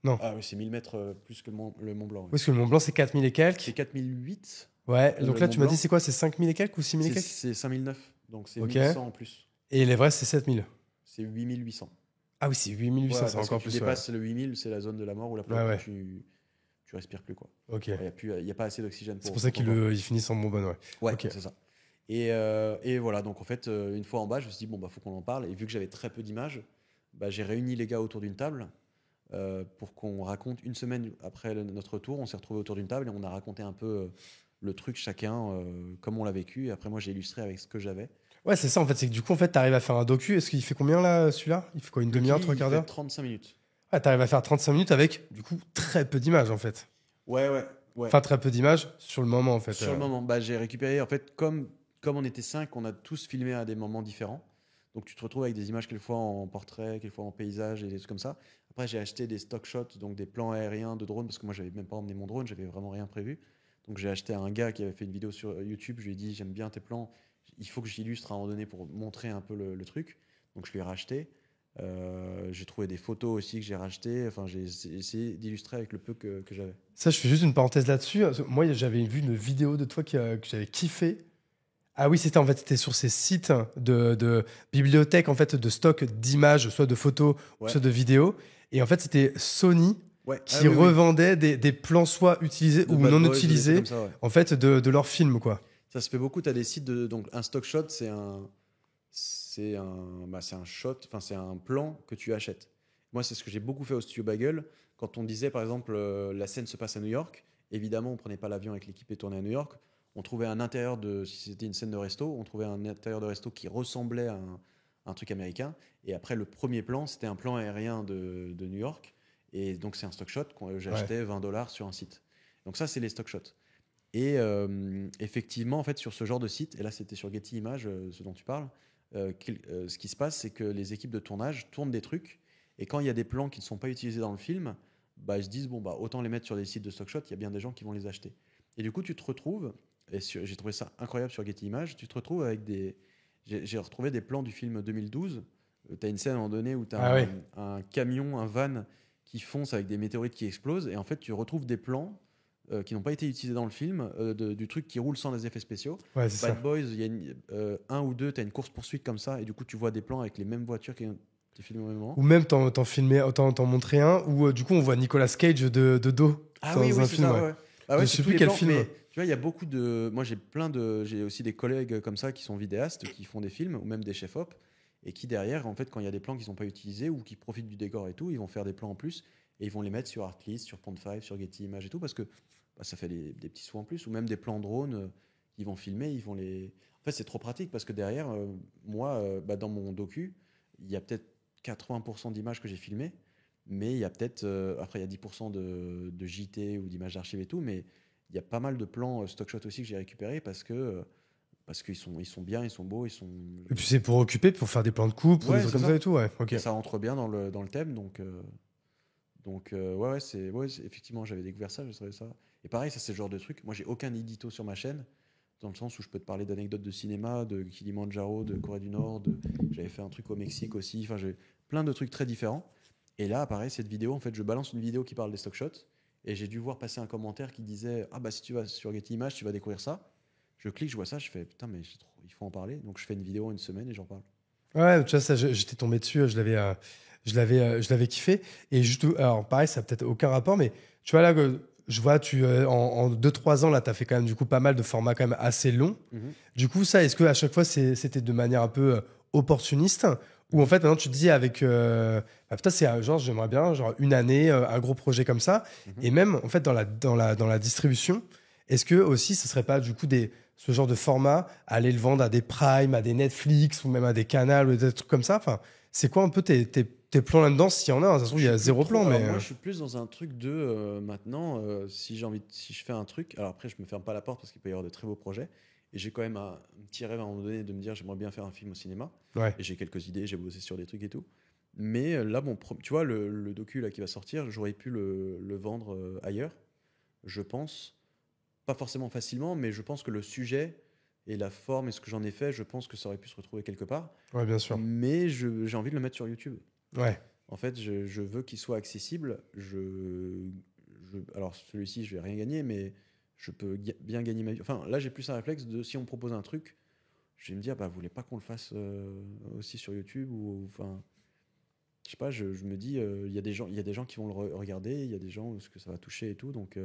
Non. Ah oui, c'est 1000 mètres plus que le Mont Blanc. Oui, parce que le Mont Blanc, c'est 4000 et quelques. C'est 4008. Ouais, donc là, le tu Mont m'as dit, Blanc. c'est quoi? C'est 5000 et quelques ou 6000 et quelques? C'est 5009, donc c'est Ok. 1100 en plus. Et l'Everest, c'est 7000. C'est 8800. Ah oui, c'est 8800, Ouais, c'est parce encore que tu plus. dépasses le 8000, c'est la zone de la mort où là, Ouais. tu respires plus quoi. Ok. Il n'y a pas assez d'oxygène C'est pour ça qu'ils finissent en bonbonne, ouais. Ouais, Ok. c'est ça. Et voilà, donc en fait, une fois en bas, je me suis dit, bon, bah, faut qu'on en parle. Et vu que j'avais très peu d'images, bah, j'ai réuni les gars autour d'une table pour qu'on raconte une semaine après notre retour. On s'est retrouvés autour d'une table et on a raconté un peu le truc chacun, comme on l'a vécu. Et après, moi, j'ai illustré avec ce que j'avais. Ouais, c'est ça, en fait. C'est que du coup, en fait, t'arrives à faire un docu. Est-ce qu'il fait combien, là, celui-là? Il fait quoi, une demi-heure, 3/4 d'heure? 35 minutes. Ah, t'arrives à faire 35 minutes avec, du coup, très peu d'images, en fait. Ouais. Enfin, très peu d'images sur le moment, en fait. Sur le moment, bah, j'ai récupéré, en fait, comme on était 5, on a tous filmé à des moments différents. Donc tu te retrouves avec des images quelquefois en portrait, quelquefois en paysage et des trucs comme ça. Après, j'ai acheté des stock shots, donc des plans aériens de drone, parce que moi, j'avais même pas emmené mon drone, j'avais vraiment rien prévu. Donc j'ai acheté à un gars qui avait fait une vidéo sur YouTube, je lui ai dit, j'aime bien tes plans, il faut que j'illustre à un moment donné pour montrer un peu le truc. Donc je lui ai racheté. J'ai trouvé des photos aussi que j'ai rachetées. Enfin, j'ai essayé d'illustrer avec le peu que j'avais. Ça, je fais juste une parenthèse là-dessus. Moi, j'avais vu une vidéo de toi que j'avais kiffé. Ah oui, c'était sur ces sites de bibliothèques, en fait, de stock d'images, soit de photos, soit de vidéos. Et en fait, c'était Sony qui revendait des plans soit utilisés ou non utilisés, ça, en fait, de leurs films, quoi. Ça se fait beaucoup. Tu as des sites donc un stock shot, c'est un shot, enfin c'est un plan que tu achètes. Moi, c'est ce que j'ai beaucoup fait au Studio Bagel. Quand on disait, par exemple, la scène se passe à New York, évidemment, on prenait pas l'avion avec l'équipe et tournait à New York. on trouvait un intérieur de, si c'était une scène de resto, on trouvait un intérieur de resto qui ressemblait à un truc américain. Et après, le premier plan, c'était un plan aérien de New York. Et donc, c'est un stock shot que Ouais. j'achetais $20 sur un site. Donc, ça, c'est les stock shots. Et effectivement, en fait, sur ce genre de site, et là, c'était sur Getty Images, ce dont tu parles, ce qui se passe, c'est que les équipes de tournage tournent des trucs. Et quand il y a des plans qui ne sont pas utilisés dans le film, bah, ils se disent, bon, bah, autant les mettre sur des sites de stock shot, il y a bien des gens qui vont les acheter. Et du coup, tu te retrouves, et j'ai trouvé ça incroyable sur Getty Images, tu te retrouves avec des. J'ai retrouvé des plans du film 2012. Tu as une scène à un moment donné où tu Ah as ouais. un camion, un van qui fonce avec des météorites qui explosent. Et en fait, tu retrouves des plans qui n'ont pas été utilisés dans le film, du truc qui roule sans les effets spéciaux. Ouais, c'est ça. Bad Boys, il y a un ou deux, tu as une course-poursuite comme ça, et du coup, tu vois des plans avec les mêmes voitures qui ont été filmées au même moment. Ou même t'en montrer un où du coup on voit Nicolas Cage de dos Ah dans oui, oui, un c'est film. ça, Ouais. ouais. Ah Je ouais, c'est sais tous plus les quel plans, film. mais tu vois, il y a beaucoup de. Moi, j'ai aussi des collègues comme ça qui sont vidéastes, qui font des films, ou même des chefs-op, et qui derrière, en fait, quand il y a des plans qui sont pas utilisés ou qui profitent du décor et tout, ils vont faire des plans en plus et ils vont les mettre sur Artlist, sur Pond5, sur Getty Images et tout, parce que bah, ça fait des petits sous en plus, ou même des plans drone qu'ils vont filmer, ils vont les. En fait, c'est trop pratique parce que derrière, moi, bah, dans mon docu, il y a peut-être 80% d'images que j'ai filmées, mais il y a peut-être. Après, il y a 10% de JT ou d'images d'archives et tout, mais il y a pas mal de plans stock shot aussi que j'ai récupérés parce qu'ils ils sont bien, ils sont beaux, ils sont. Et puis c'est pour occuper, pour faire des plans de coupe, ou des Ouais, trucs c'est comme ça ça. et tout. Ouais. Ok. Et ça rentre bien dans le thème, ouais, effectivement, j'avais découvert ça, je savais ça. Et pareil, ça, c'est le genre de truc. Moi, j'ai aucun édito sur ma chaîne, dans le sens où je peux te parler d'anecdotes de cinéma, de Kilimanjaro, de Corée du Nord, j'avais fait un truc au Mexique aussi, enfin, j'ai plein de trucs très différents. Et là, pareil, cette vidéo, en fait, je balance une vidéo qui parle des stock shots, et j'ai dû voir passer un commentaire qui disait, ah bah si tu vas sur Getty Images, tu vas découvrir ça. Je clique, je vois ça, je fais, putain, mais il faut en parler. Donc, je fais une vidéo en une semaine et j'en parle. Ouais, tu vois, ça, j'étais tombé dessus, je l'avais kiffé. Et juste, alors pareil, ça n'a peut-être aucun rapport, mais tu vois là, je vois, en 2-3 ans, là, tu as fait quand même du coup pas mal de formats quand même assez longs. Mhm, Du coup, ça, est-ce que à chaque fois, c'était de manière un peu opportuniste ou en mhm, fait, maintenant, tu te dis avec. Bah, putain, c'est genre, j'aimerais bien, genre, une année, un gros projet comme ça. mhm. Et même, en fait, dans la distribution, est-ce que aussi, ce serait pas du coup ce genre de format, aller le vendre à des Prime, à des Netflix ou même à des canals ou des trucs comme ça? Enfin, c'est quoi un peu tes plans là-dedans, s'il y en a? De toute façon, il Je y suis a plus zéro trop. plan, Alors mais. moi, je suis plus dans un truc de maintenant. Si je fais un truc, alors après, je me ferme pas la porte parce qu'il peut y avoir de très beaux projets. Et j'ai quand même un petit rêve à un moment donné de me dire, j'aimerais bien faire un film au cinéma. Ouais. Et j'ai quelques idées, j'ai bossé sur des trucs et tout. Mais là, bon, tu vois, le docu là qui va sortir, j'aurais pu le vendre ailleurs, je pense. Pas forcément facilement, mais je pense que le sujet et la forme et ce que j'en ai fait, je pense que ça aurait pu se retrouver quelque part. Ouais, bien sûr. Mais j'ai envie de le mettre sur YouTube. Ouais. En fait, je veux qu'il soit accessible. Alors, celui-ci, je vais rien gagner, mais je peux bien gagner ma vie. Enfin, là, j'ai plus un réflexe de si on me propose un truc, je vais me dire, bah, vous voulez pas qu'on le fasse aussi sur YouTube ou enfin, je sais pas. Je me dis, il y a des gens qui vont regarder, il y a des gens ce que ça va toucher et tout. Donc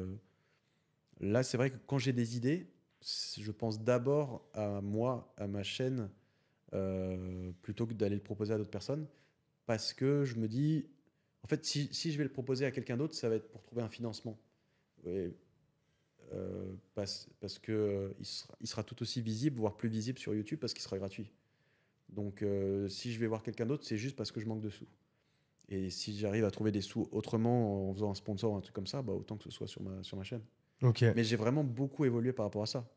là, c'est vrai que quand j'ai des idées, je pense d'abord à moi, à ma chaîne, plutôt que d'aller le proposer à d'autres personnes. Parce que je me dis, en fait, si je vais le proposer à quelqu'un d'autre, ça va être pour trouver un financement. Ouais, parce que il sera tout aussi visible, voire plus visible sur YouTube parce qu'il sera gratuit. Donc, si je vais voir quelqu'un d'autre, c'est juste parce que je manque de sous. Et si j'arrive à trouver des sous autrement en faisant un sponsor ou un truc comme ça, bah, autant que ce soit sur ma chaîne. Ok. Mais j'ai vraiment beaucoup évolué par rapport à ça.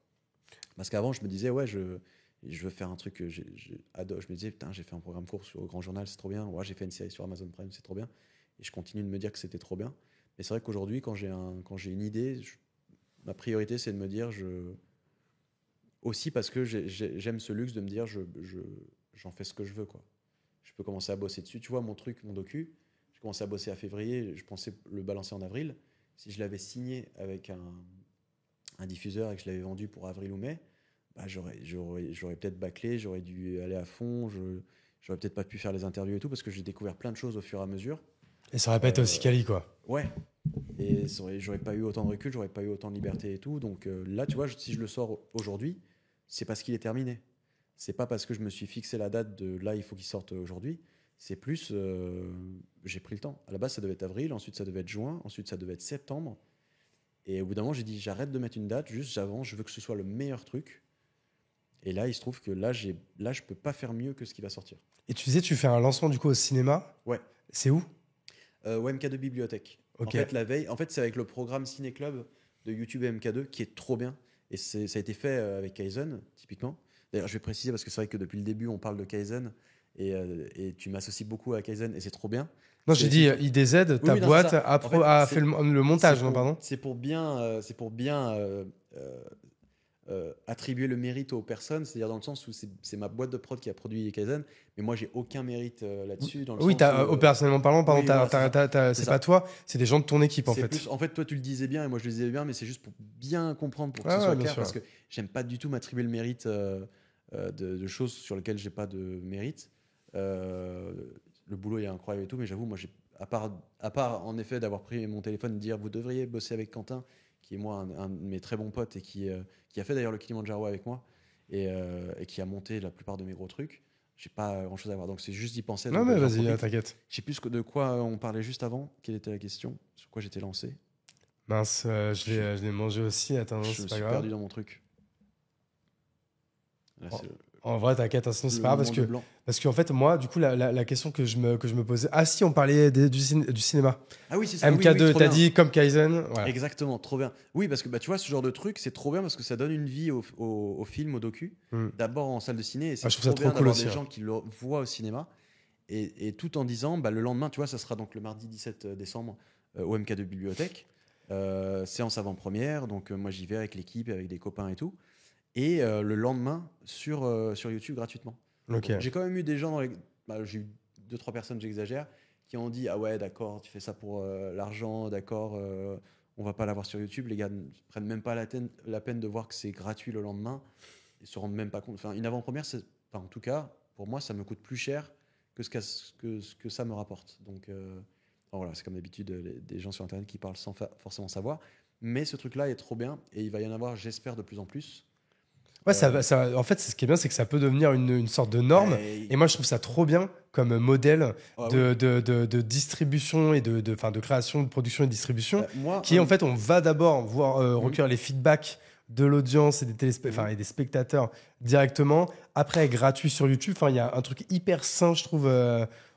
Parce qu'avant, je me disais, ouais, je veux faire un truc que je me disais, putain, j'ai fait un programme court sur Grand Journal, c'est trop bien. Ouais, j'ai fait une série sur Amazon Prime, c'est trop bien. Et je continue de me dire que c'était trop bien. Mais c'est vrai qu'aujourd'hui, quand j'ai une idée, ma priorité, c'est de me dire, aussi parce que j'aime ce luxe de me dire, j'en fais ce que je veux, quoi. Je peux commencer à bosser dessus. Tu vois, mon truc, mon docu, j'ai commencé à bosser à février, je pensais le balancer en avril. Si je l'avais signé avec un diffuseur et que je l'avais vendu pour avril ou mai, bah, j'aurais peut-être bâclé, j'aurais dû aller à fond, j'aurais peut-être pas pu faire les interviews et tout parce que j'ai découvert plein de choses au fur et à mesure. Et ça aurait pas été aussi Euh, quali, quoi. ouais, et j'aurais pas eu autant de recul, j'aurais pas eu autant de liberté et tout. Donc là, tu vois, si je le sors aujourd'hui, c'est parce qu'il est terminé. C'est pas parce que je me suis fixé la date de là, il faut qu'il sorte aujourd'hui. C'est plus, j'ai pris le temps. À la base, ça devait être avril, ensuite ça devait être juin, ensuite ça devait être septembre. Et au bout d'un moment, j'ai dit, j'arrête de mettre une date, juste j'avance, je veux que ce soit le meilleur truc. Et là, il se trouve que là, je peux pas faire mieux que ce qui va sortir. Et tu disais, tu fais un lancement du coup au cinéma. Ouais. C'est où? Au MK2 Bibliothèque. En Ok. fait, la veille, c'est avec le programme Ciné Club de YouTube et MK2 qui est trop bien. Et ça a été fait avec Kaizen, typiquement. D'ailleurs, je vais préciser parce que c'est vrai que depuis le début, on parle de Kaizen et tu m'associes beaucoup à Kaizen et c'est trop bien. Non, j'ai dit IDZ, ta Oui, non, boîte c'est ça. En fait, a fait le montage, non, pardon. c'est pour bien, attribuer le mérite aux personnes, c'est-à-dire dans le sens où c'est ma boîte de prod qui a produit Kaizen, mais moi j'ai aucun mérite là-dessus. Dans le Oui, sens où, personnellement parlant, pardon, oui, voilà, c'est c'est ça. pas toi, c'est des gens de ton équipe en C'est fait. plus, en fait, toi tu le disais bien et moi je le disais bien, mais c'est juste pour bien comprendre, pour que Ah ce ouais, soit bien clair, sûr. parce que j'aime pas du tout m'attribuer le mérite de choses sur lesquelles j'ai pas de mérite. Euh, le boulot est incroyable et tout, mais j'avoue, moi, à part en effet d'avoir pris mon téléphone et de dire vous devriez bosser avec Quentin, qui est moi un de mes très bons potes et qui a fait d'ailleurs le Kilimanjaro avec moi et qui a monté la plupart de mes gros trucs. J'ai pas grand chose à voir, donc c'est juste d'y penser. Non, Donc mais j'en vas-y, profite. t'inquiète. Je sais plus de quoi on parlait juste avant. Quelle était la question? Sur quoi j'étais lancé? Mince, je l'ai mangé aussi. Attends, non, Je c'est me pas suis grave. perdu dans mon truc. Là, En, c'est en vrai, t'inquiète, hein, sinon c'est le pas grave moment de blanc. parce qu'en fait, moi, du coup, la question que je me posais. Ah, si, on parlait du cinéma. Ah oui, c'est ça. Oui, oui, MK2, trop t'as bien. dit comme Kaizen. Voilà. Exactement, trop bien. Oui, parce que bah, tu vois, ce genre de truc, c'est trop bien parce que ça donne une vie au film, au docu. Hmm. D'abord en salle de ciné, et Ah, c'est je trouve ça trop trop bien cool d'avoir aussi. des Hein. gens qui le voient au cinéma. Et tout en disant, bah, le lendemain, tu vois, ça sera donc le mardi 17 décembre au MK2 Bibliothèque. Séance avant-première, donc moi j'y vais avec l'équipe, avec des copains et tout. Et le lendemain sur YouTube gratuitement. Ok. Donc, j'ai quand même eu des gens j'ai eu deux, trois personnes, j'exagère, qui ont dit ah ouais, d'accord, tu fais ça pour l'argent, d'accord, on va pas l'avoir sur YouTube. Les gars ne prennent même pas la peine de voir que c'est gratuit le lendemain. Ils se rendent même pas compte. Enfin, une avant-première, en tout cas, pour moi, ça me coûte plus cher que ce que ça me rapporte. Donc, voilà, c'est comme d'habitude des gens sur Internet qui parlent sans forcément savoir. Mais ce truc-là est trop bien et il va y en avoir, j'espère, de plus en plus. Ouais, en fait, ce qui est bien, c'est que ça peut devenir une sorte de norme. Et moi, je trouve ça trop bien comme modèle Ah oui. de distribution et enfin, de création, de production et de distribution. Moi, Qui est en fait, on va d'abord voir Mhm. recueillir les feedbacks de l'audience et Mhm. et des spectateurs directement. Après, gratuit sur YouTube. Enfin, il y a un truc hyper sain, je trouve,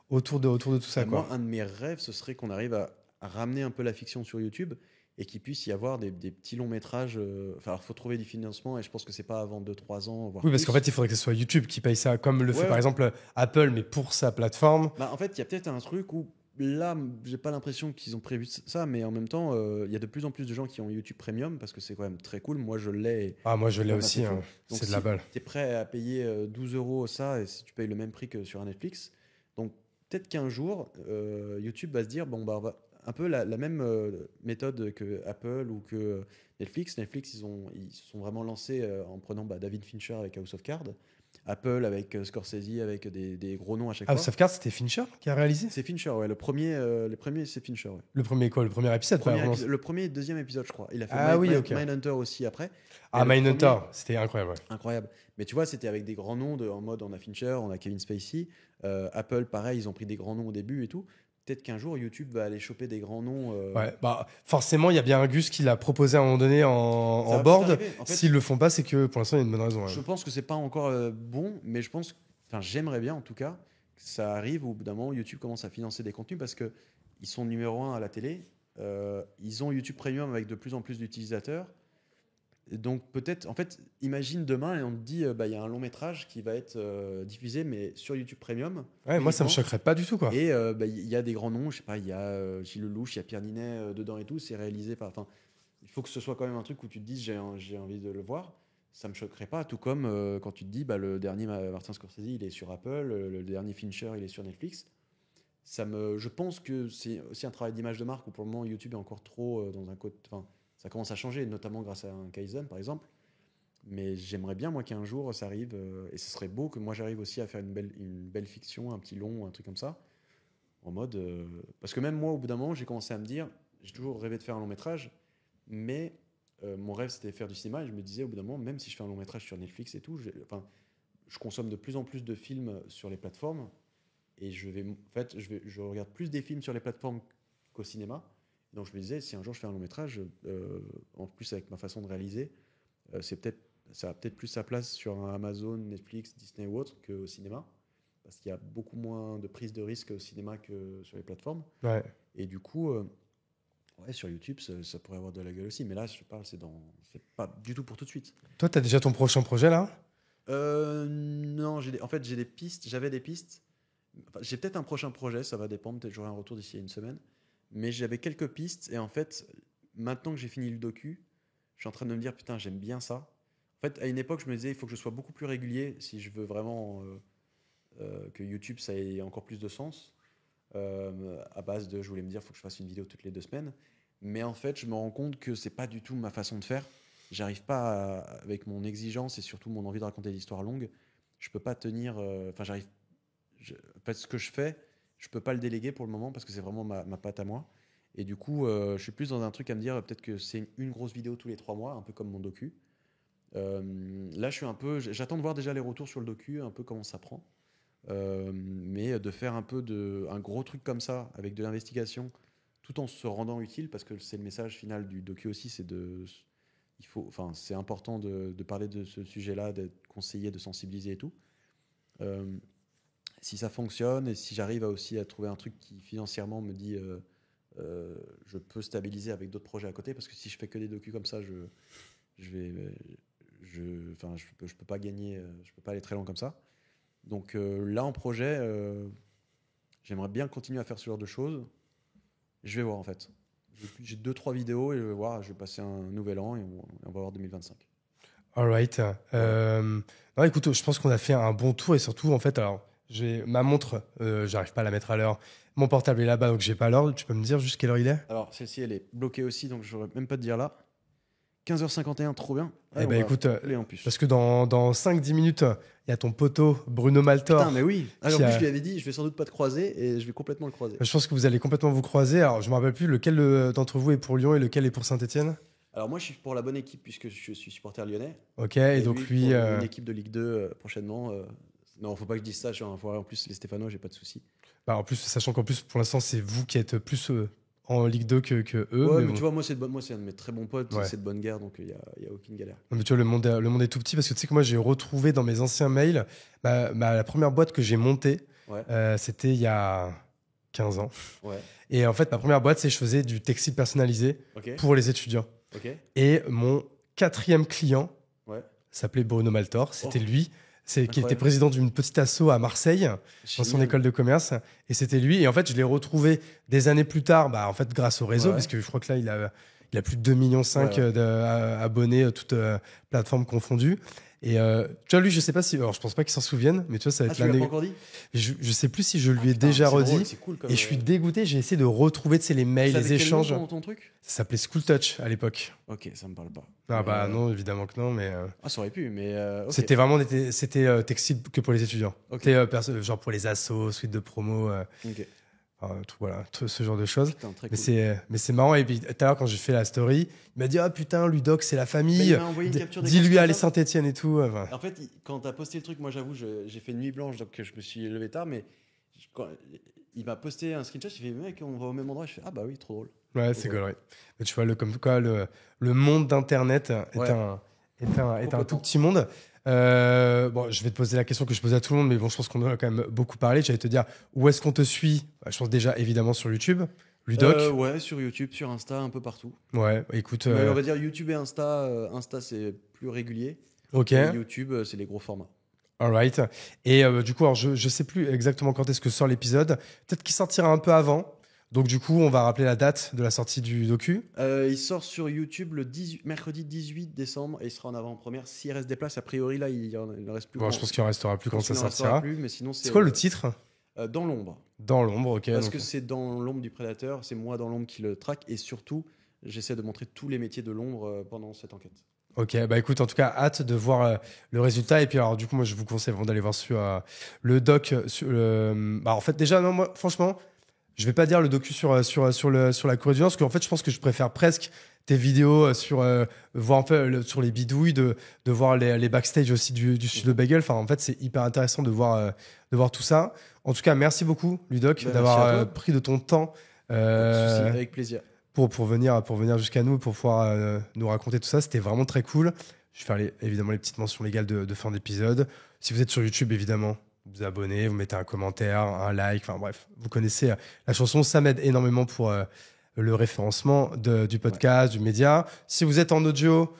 autour de tout ça, quoi. Moi, un de mes rêves, ce serait qu'on arrive à ramener un peu la fiction sur YouTube et qu'il puisse y avoir des petits longs métrages. Enfin, alors, faut trouver du financement et je pense que c'est pas avant 2-3 ans, voire Oui, parce plus. qu'en fait, il faudrait que ce soit YouTube qui paye ça, comme le fait Ouais, par ouais. exemple Apple, mais pour sa plateforme. Bah, en fait, il y a peut-être un truc où là, j'ai pas l'impression qu'ils ont prévu ça, mais en même temps, il y a de plus en plus de gens qui ont YouTube Premium parce que c'est quand même très cool. Moi, je l'ai. Et Ah, moi, je c'est l'ai quand même assez aussi. fou. Hein. Donc, C'est de la si balle. tu es prêt à payer 12 euros ça, et si tu payes le même prix que sur un Netflix, donc peut-être qu'un jour, YouTube va se dire bon, bah, un peu la même méthode que Apple ou que Netflix. Netflix, ils se sont vraiment lancés en prenant David Fincher avec House of Cards, Apple avec Scorsese, avec des gros noms à chaque House fois. of Cards, c'était Fincher qui a réalisé C'est Fincher, ouais. Le premier c'est Fincher, ouais. le premier quoi, le premier épisode. Pas vraiment. Le premier et deuxième épisode, je crois. Il a fait Ah oui, ok. Mindhunter aussi après. Mais Ah, le Mindhunter, premier, c'était incroyable. Ouais. incroyable. Mais tu vois, c'était avec des grands noms en mode on a Fincher, on a Kevin Spacey. Apple, pareil, ils ont pris des grands noms au début et tout. Peut-être qu'un jour, YouTube va aller choper des grands noms. Ouais, bah forcément, il y a bien un Gus qui l'a proposé à un moment donné Ça en va peut-être board. arriver. En S'ils fait, le font pas, c'est que pour l'instant, il y a une bonne raison. je Ouais. pense que c'est pas encore bon, mais je pense, enfin, j'aimerais bien en tout cas que ça arrive au bout d'un moment où YouTube commence à financer des contenus parce que ils sont numéro un à la télé. Ils ont YouTube Premium avec de plus en plus d'utilisateurs. Et donc peut-être, en fait, imagine demain et on te dit, il y a un long métrage qui va être diffusé, mais sur YouTube Premium Ouais, moi, ça me uniquement. choquerait pas du tout, quoi. Et il y a des grands noms, je sais pas, il y a Gilles Lelouch, il y a Pierre Ninet dedans et tout. C'est réalisé par. Enfin, il faut que ce soit quand même un truc où tu te dises, j'ai envie de le voir. Ça me choquerait pas, tout comme quand tu te dis, le dernier Martin Scorsese, il est sur Apple, le dernier Fincher, il est sur Netflix. Je pense que c'est aussi un travail d'image de marque où pour le moment YouTube est encore trop dans un côté. Enfin, ça commence à changer, notamment grâce à un Kaizen par exemple. Mais j'aimerais bien, moi, qu'un jour ça arrive, et ce serait beau que moi j'arrive aussi à faire une belle fiction, un petit long, un truc comme ça, en mode. Parce que même moi, au bout d'un moment, j'ai commencé à me dire, j'ai toujours rêvé de faire un long métrage, mais mon rêve c'était de faire du cinéma, et je me disais au bout d'un moment, même si je fais un long métrage sur Netflix et tout, je consomme de plus en plus de films sur les plateformes, et je regarde plus des films sur les plateformes qu'au cinéma. Donc je me disais, si un jour je fais un long métrage, en plus avec ma façon de réaliser, ça a peut-être plus sa place sur un Amazon, Netflix, Disney ou autre qu'au cinéma. Parce qu'il y a beaucoup moins de prise de risque au cinéma que sur les plateformes. Ouais. Et du coup, ouais, sur YouTube, ça pourrait avoir de la gueule aussi. Mais là, je parle, c'est pas du tout pour tout de suite. Toi, t'as déjà ton prochain projet là? Non, en fait, j'ai des pistes. J'avais des pistes. Enfin, j'ai peut-être un prochain projet, ça va dépendre. Peut-être j'aurai un retour d'ici à une semaine. Mais j'avais quelques pistes. Et en fait, maintenant que j'ai fini le docu, je suis en train de me dire, putain, j'aime bien ça. En fait, à une époque, je me disais, il faut que je sois beaucoup plus régulier si je veux vraiment que YouTube, ça ait encore plus de sens. À base de, je voulais me dire, il faut que je fasse une vidéo toutes les 2 semaines. Mais en fait, je me rends compte que c'est pas du tout ma façon de faire. J'arrive pas avec mon exigence et surtout mon envie de raconter des histoires longues, je peux pas tenir. Enfin, en fait, ce que je fais, je peux pas le déléguer pour le moment parce que c'est vraiment ma patte à moi. Et du coup, je suis plus dans un truc à me dire peut-être que c'est une grosse vidéo tous les 3 mois, un peu comme mon docu. Là, je suis un peu. J'attends de voir déjà les retours sur le docu, un peu comment ça prend. Mais de faire un gros truc comme ça avec de l'investigation, tout en se rendant utile, parce que c'est le message final du docu aussi, c'est important de parler de ce sujet-là, d'être conseillé, de sensibiliser et tout. Si ça fonctionne et si j'arrive aussi à trouver un truc qui financièrement me dit je peux stabiliser avec d'autres projets à côté, parce que si je fais que des docus comme ça, je peux pas gagner, je peux pas aller très loin comme ça. Donc là, en projet, j'aimerais bien continuer à faire ce genre de choses. Je vais voir en fait. J'ai 2-3 vidéos et je vais voir. Je vais passer un nouvel an et on va voir 2025. Alright. Non, écoute, je pense qu'on a fait un bon tour et surtout, en fait, alors, j'ai ma montre, j'arrive pas à la mettre à l'heure. Mon portable est là-bas, donc j'ai pas l'heure. Tu peux me dire juste quelle heure il est? Alors, celle-ci, elle est bloquée aussi, donc je ne saurais même pas te dire là. 15h51, trop bien. Eh ben écoute, en plus. parce que dans 5-10 minutes, il y a ton poteau Bruno Maltor. Putain, mais oui. En plus, je lui avais dit, je vais sans doute pas te croiser et je vais complètement le croiser. Je pense que vous allez complètement vous croiser. Alors, je me rappelle plus lequel d'entre vous est pour Lyon et lequel est pour Saint-Etienne. Alors moi, je suis pour la bonne équipe puisque je suis supporter lyonnais. Ok, et donc lui... pour une équipe de Ligue 2 prochainement. Non, faut pas que je dise ça. En plus, les Stéphanois, j'ai pas de soucis. Bah, en plus, sachant qu'en plus, pour l'instant, c'est vous qui êtes plus en Ligue 2 que eux. Ouais, mais bon. tu vois, moi, c'est un de mes très bons potes. Ouais. C'est de bonne guerre, donc il y a aucune galère. Non, mais tu vois, le monde est tout petit parce que tu sais que moi, j'ai retrouvé dans mes anciens mails la première boîte que j'ai montée. Ouais. C'était il y a 15 ans. Ouais. Et en fait, ma première boîte, c'est je faisais du textile personnalisé pour les étudiants. Okay. Et mon 4e client s'appelait Bruno Maltor. C'était lui. Qui était président d'une petite asso à Marseille, dans son école de commerce. Et c'était lui. Et en fait, je l'ai retrouvé des années plus tard, en fait, grâce au réseau, parce que je crois que là, il a plus de 2,5 millions d'abonnés, toutes plateformes confondues. Et tu vois, lui, je sais pas si... Alors, je pense pas qu'il s'en souvienne, mais tu vois, ça va être l'année... Tu l'as pas encore dit ? Je sais plus si je lui ai déjà redit. C'est cool, et je suis dégoûté. J'ai essayé de retrouver les mails, les échanges. Ton truc ? Ça s'appelait School Touch à l'époque. Ok, ça me parle pas. Ah non, évidemment que non, mais... ça aurait pu, mais... Okay. C'était vraiment textile que pour les étudiants. Okay. Genre pour les assos, suite de promo. Voilà, ce genre de choses. Putain, cool. Mais c'est marrant. Et puis tout à l'heure, quand j'ai fait la story, il m'a dit ah putain, Ludoc, c'est la famille. Dis-lui aller Saint-Etienne et tout. En fait, quand t'as posté le truc, moi j'avoue, j'ai fait une nuit blanche, donc je me suis levé tard, mais il m'a posté un screenshot, il fait mec, on va au même endroit. Je fais ah bah oui, trop drôle. Ouais, c'est cool. Ouais. Mais tu vois, comme quoi le monde d'internet est un tout petit monde. Je vais te poser la question que je pose à tout le monde, mais bon, je pense qu'on en a quand même beaucoup parlé. J'allais te dire où est-ce qu'on te suit. Je pense déjà évidemment sur YouTube, Ludoc. Ouais, sur YouTube, sur Insta, un peu partout. Ouais, écoute. On va dire YouTube et Insta. Insta, c'est plus régulier. Ok. Et YouTube, c'est les gros formats. Alright. Et du coup, alors je sais plus exactement quand est-ce que sort l'épisode. Peut-être qu'il sortira un peu avant. Donc du coup, on va rappeler la date de la sortie du docu. Il sort sur YouTube le mercredi 18 décembre et il sera en avant-première. S'il reste des places, a priori, là, il ne reste plus. Bon, je pense qu'il en restera plus quand ça sortira. Mais sinon, c'est quoi le titre ? Dans l'ombre. Dans l'ombre, ok. Parce que c'est dans l'ombre du prédateur, c'est moi dans l'ombre qui le traque et surtout, j'essaie de montrer tous les métiers de l'ombre pendant cette enquête. Ok, bah écoute, en tout cas, hâte de voir le résultat. Et puis alors, du coup, moi, je vous conseille vraiment d'aller voir sur le doc. En fait, déjà, non, moi, franchement... Je vais pas dire le docu sur la Corée du Nord, parce qu'en fait, je pense que je préfère presque tes vidéos voir un peu sur les bidouilles, de voir les backstage aussi du Studio Bagel. Enfin, en fait, c'est hyper intéressant de voir tout ça. En tout cas, merci beaucoup, Ludoc, d'avoir pris de ton temps. Avec plaisir. pour venir jusqu'à nous, pour pouvoir nous raconter tout ça. C'était vraiment très cool. Je vais faire évidemment les petites mentions légales de fin d'épisode. Si vous êtes sur YouTube, évidemment, vous vous abonnez, vous mettez un commentaire, un like, enfin bref, vous connaissez la chanson. Ça m'aide énormément pour le référencement du podcast, du média. Si vous êtes en audio,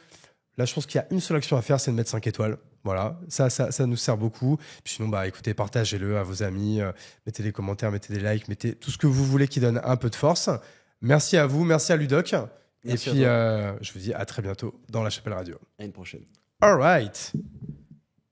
là, je pense qu'il y a une seule action à faire, c'est de mettre 5 étoiles. Voilà, ça nous sert beaucoup. Puis sinon, écoutez, partagez-le à vos amis, mettez des commentaires, mettez des likes, mettez tout ce que vous voulez qui donne un peu de force. Merci à vous, merci à Ludoc. Merci et puis, à je vous dis à très bientôt dans La Chapelle Radio. À une prochaine. All right.